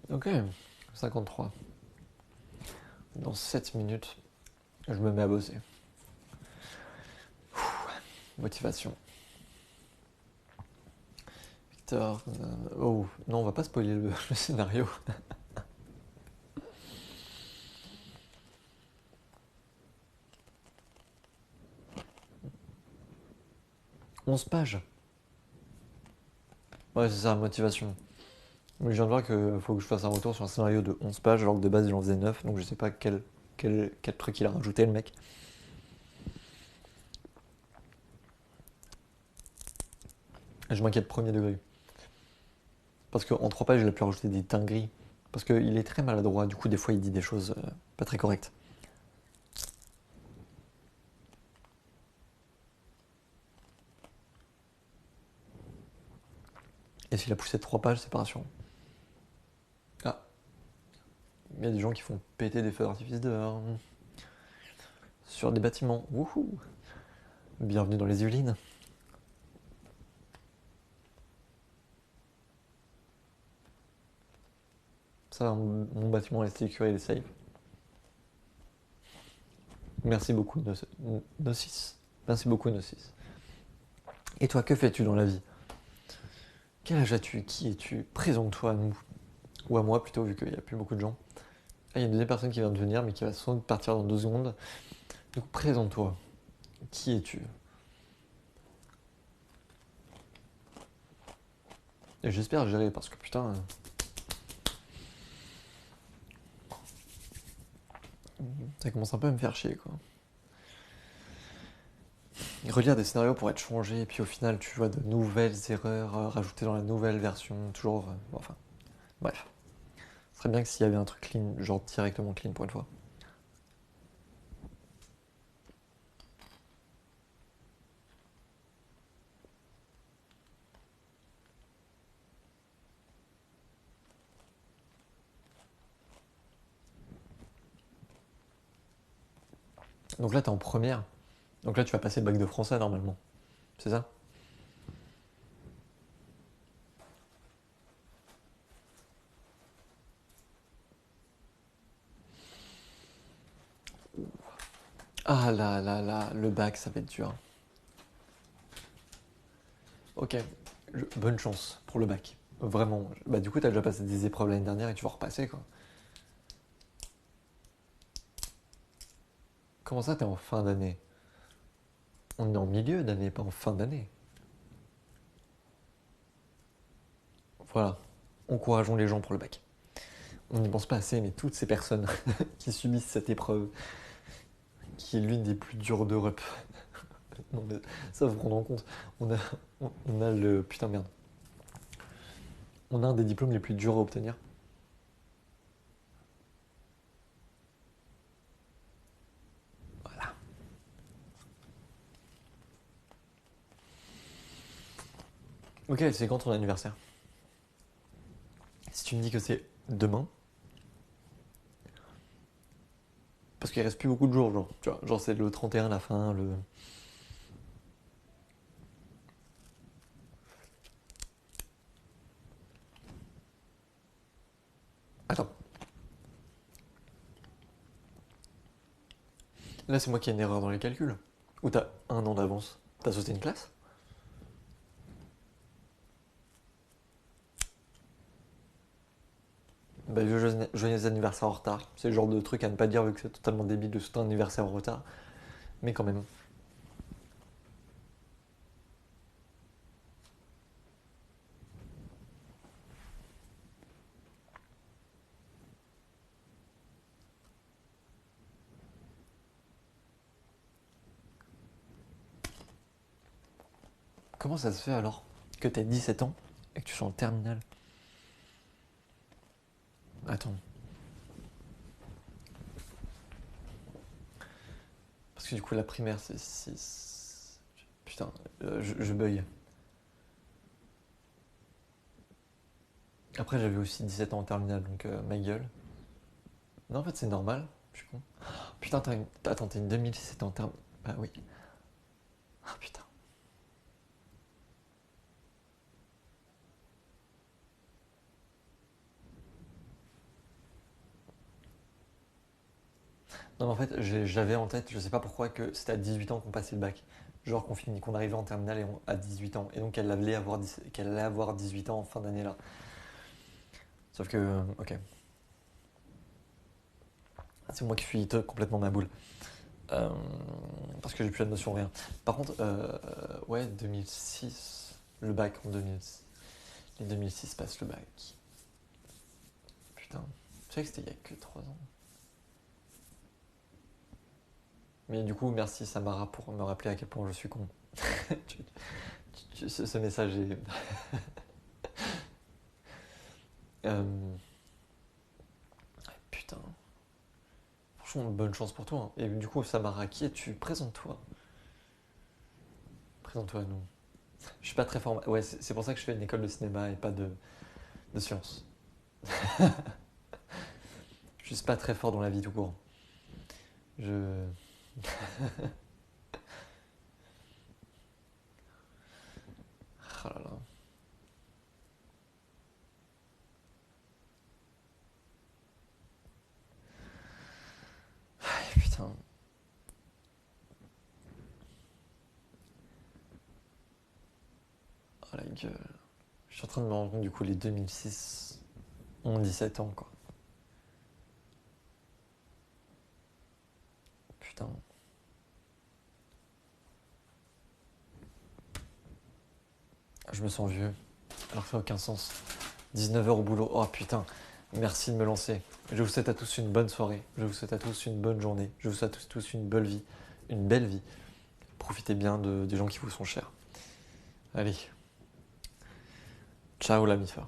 Ok, 53. Dans 7 minutes, je me mets à bosser. Motivation. Victor. Oh, non, on va pas spoiler le scénario. 11 pages. Ouais, c'est ça, motivation. Mais je viens de voir qu'il faut que je fasse un retour sur un scénario de 11 pages, alors que de base il en faisait 9, donc je sais pas quel truc il a rajouté le mec. Je m'inquiète premier degré. Parce qu'en 3 pages il a pu rajouter des dingueries. Parce qu'il est très maladroit, du coup des fois il dit des choses pas très correctes. Et s'il a poussé de 3 pages, c'est pas rassurant. Ah. Il y a des gens qui font péter des feux d'artifice dehors. Sur des bâtiments. Wouhou. Bienvenue dans les Yvelines. Ça, mon bâtiment est sécurisé, il est safe. Merci beaucoup, Nocis. Merci beaucoup, Nocis. Et toi, que fais-tu dans la vie? Quel âge as-tu? Qui es-tu? Présente-toi à nous. Ou à moi plutôt, vu qu'il n'y a plus beaucoup de gens. Ah, il y a une deuxième personne qui vient de venir, mais qui va sans doute partir dans 2 secondes. Donc présente-toi. Qui es-tu? Et j'espère gérer, parce que putain... ça commence un peu à me faire chier, quoi. Relire des scénarios pour être changé, et puis au final, tu vois de nouvelles erreurs rajoutées dans la nouvelle version, toujours... bon, enfin, bref. Ce serait bien que s'il y avait un truc clean, genre directement clean pour une fois. Donc là, t'es en première. Donc là, tu vas passer le bac de français normalement. C'est ça? Ah là là là, le bac, ça va être dur. Ok, bonne chance pour le bac. Vraiment. Bah du coup, t'as déjà passé des épreuves l'année dernière et tu vas repasser, quoi. Comment ça, t'es en fin d'année? On est en milieu d'année, pas en fin d'année. Voilà. Encourageons les gens pour le bac. On n'y pense pas assez, mais toutes ces personnes qui subissent cette épreuve, qui est l'une des plus dures d'Europe, Non, mais ça, faut prendre en compte. On a, on a le. Putain, merde. On a un des diplômes les plus durs à obtenir. Voilà. Ok, c'est quand ton anniversaire? Si tu me dis que c'est demain, parce qu'il reste plus beaucoup de jours, genre, tu vois, genre c'est le 31 la fin, le. Attends, là c'est moi qui ai une erreur dans les calculs. Ou t'as un an d'avance? T'as sauté une classe? Bah, joyeux anniversaire en retard. C'est le genre de truc à ne pas dire vu que c'est totalement débile de sauter un anniversaire en retard. Mais quand même. Comment ça se fait alors que t'as 17 ans et que tu sois en terminale? Attends. Parce que du coup la primaire c'est 6. Putain, je bug. Après j'avais aussi 17 ans en terminale donc ma gueule. Non en fait c'est normal, je suis con. Putain attends t'es une 2006 c'était en terminale. Bah oui. Ah putain. Non, mais en fait, j'avais en tête, je sais pas pourquoi, que c'était à 18 ans qu'on passait le bac. Genre qu'on arrivait en terminale à 18 ans. Et donc qu'elle allait avoir 18 ans en fin d'année là. Sauf que, ok. C'est moi qui suis complètement ma boule. Euh, parce que j'ai plus la notion de rien. Par contre, ouais, 2006, le bac en 2006. Les 2006 passent le bac. Putain, tu sais que c'était il y a que 3 ans. Mais du coup, merci Samara pour me rappeler à quel point je suis con. Ce message est. Euh, Putain. Franchement, bonne chance pour toi, hein. Et du coup, Samara, qui es-tu? Présente-toi. Présente-toi à nous. Je suis pas très fort. Ouais, c'est pour ça que je fais une école de cinéma et pas de sciences. Je suis pas très fort dans la vie tout court. Je. Oh là là. Putain. Oh la gueule. Je suis en train de me rendre compte, du coup, les 2006 ont 17 ans, quoi. Putain. Je me sens vieux. Alors que ça n'a aucun sens. 19 heures au boulot. Oh putain. Merci de me lancer. Je vous souhaite à tous une bonne soirée. Je vous souhaite à tous une bonne journée. Je vous souhaite à tous une belle vie. Une belle vie. Profitez bien des gens qui vous sont chers. Allez. Ciao la MIFA.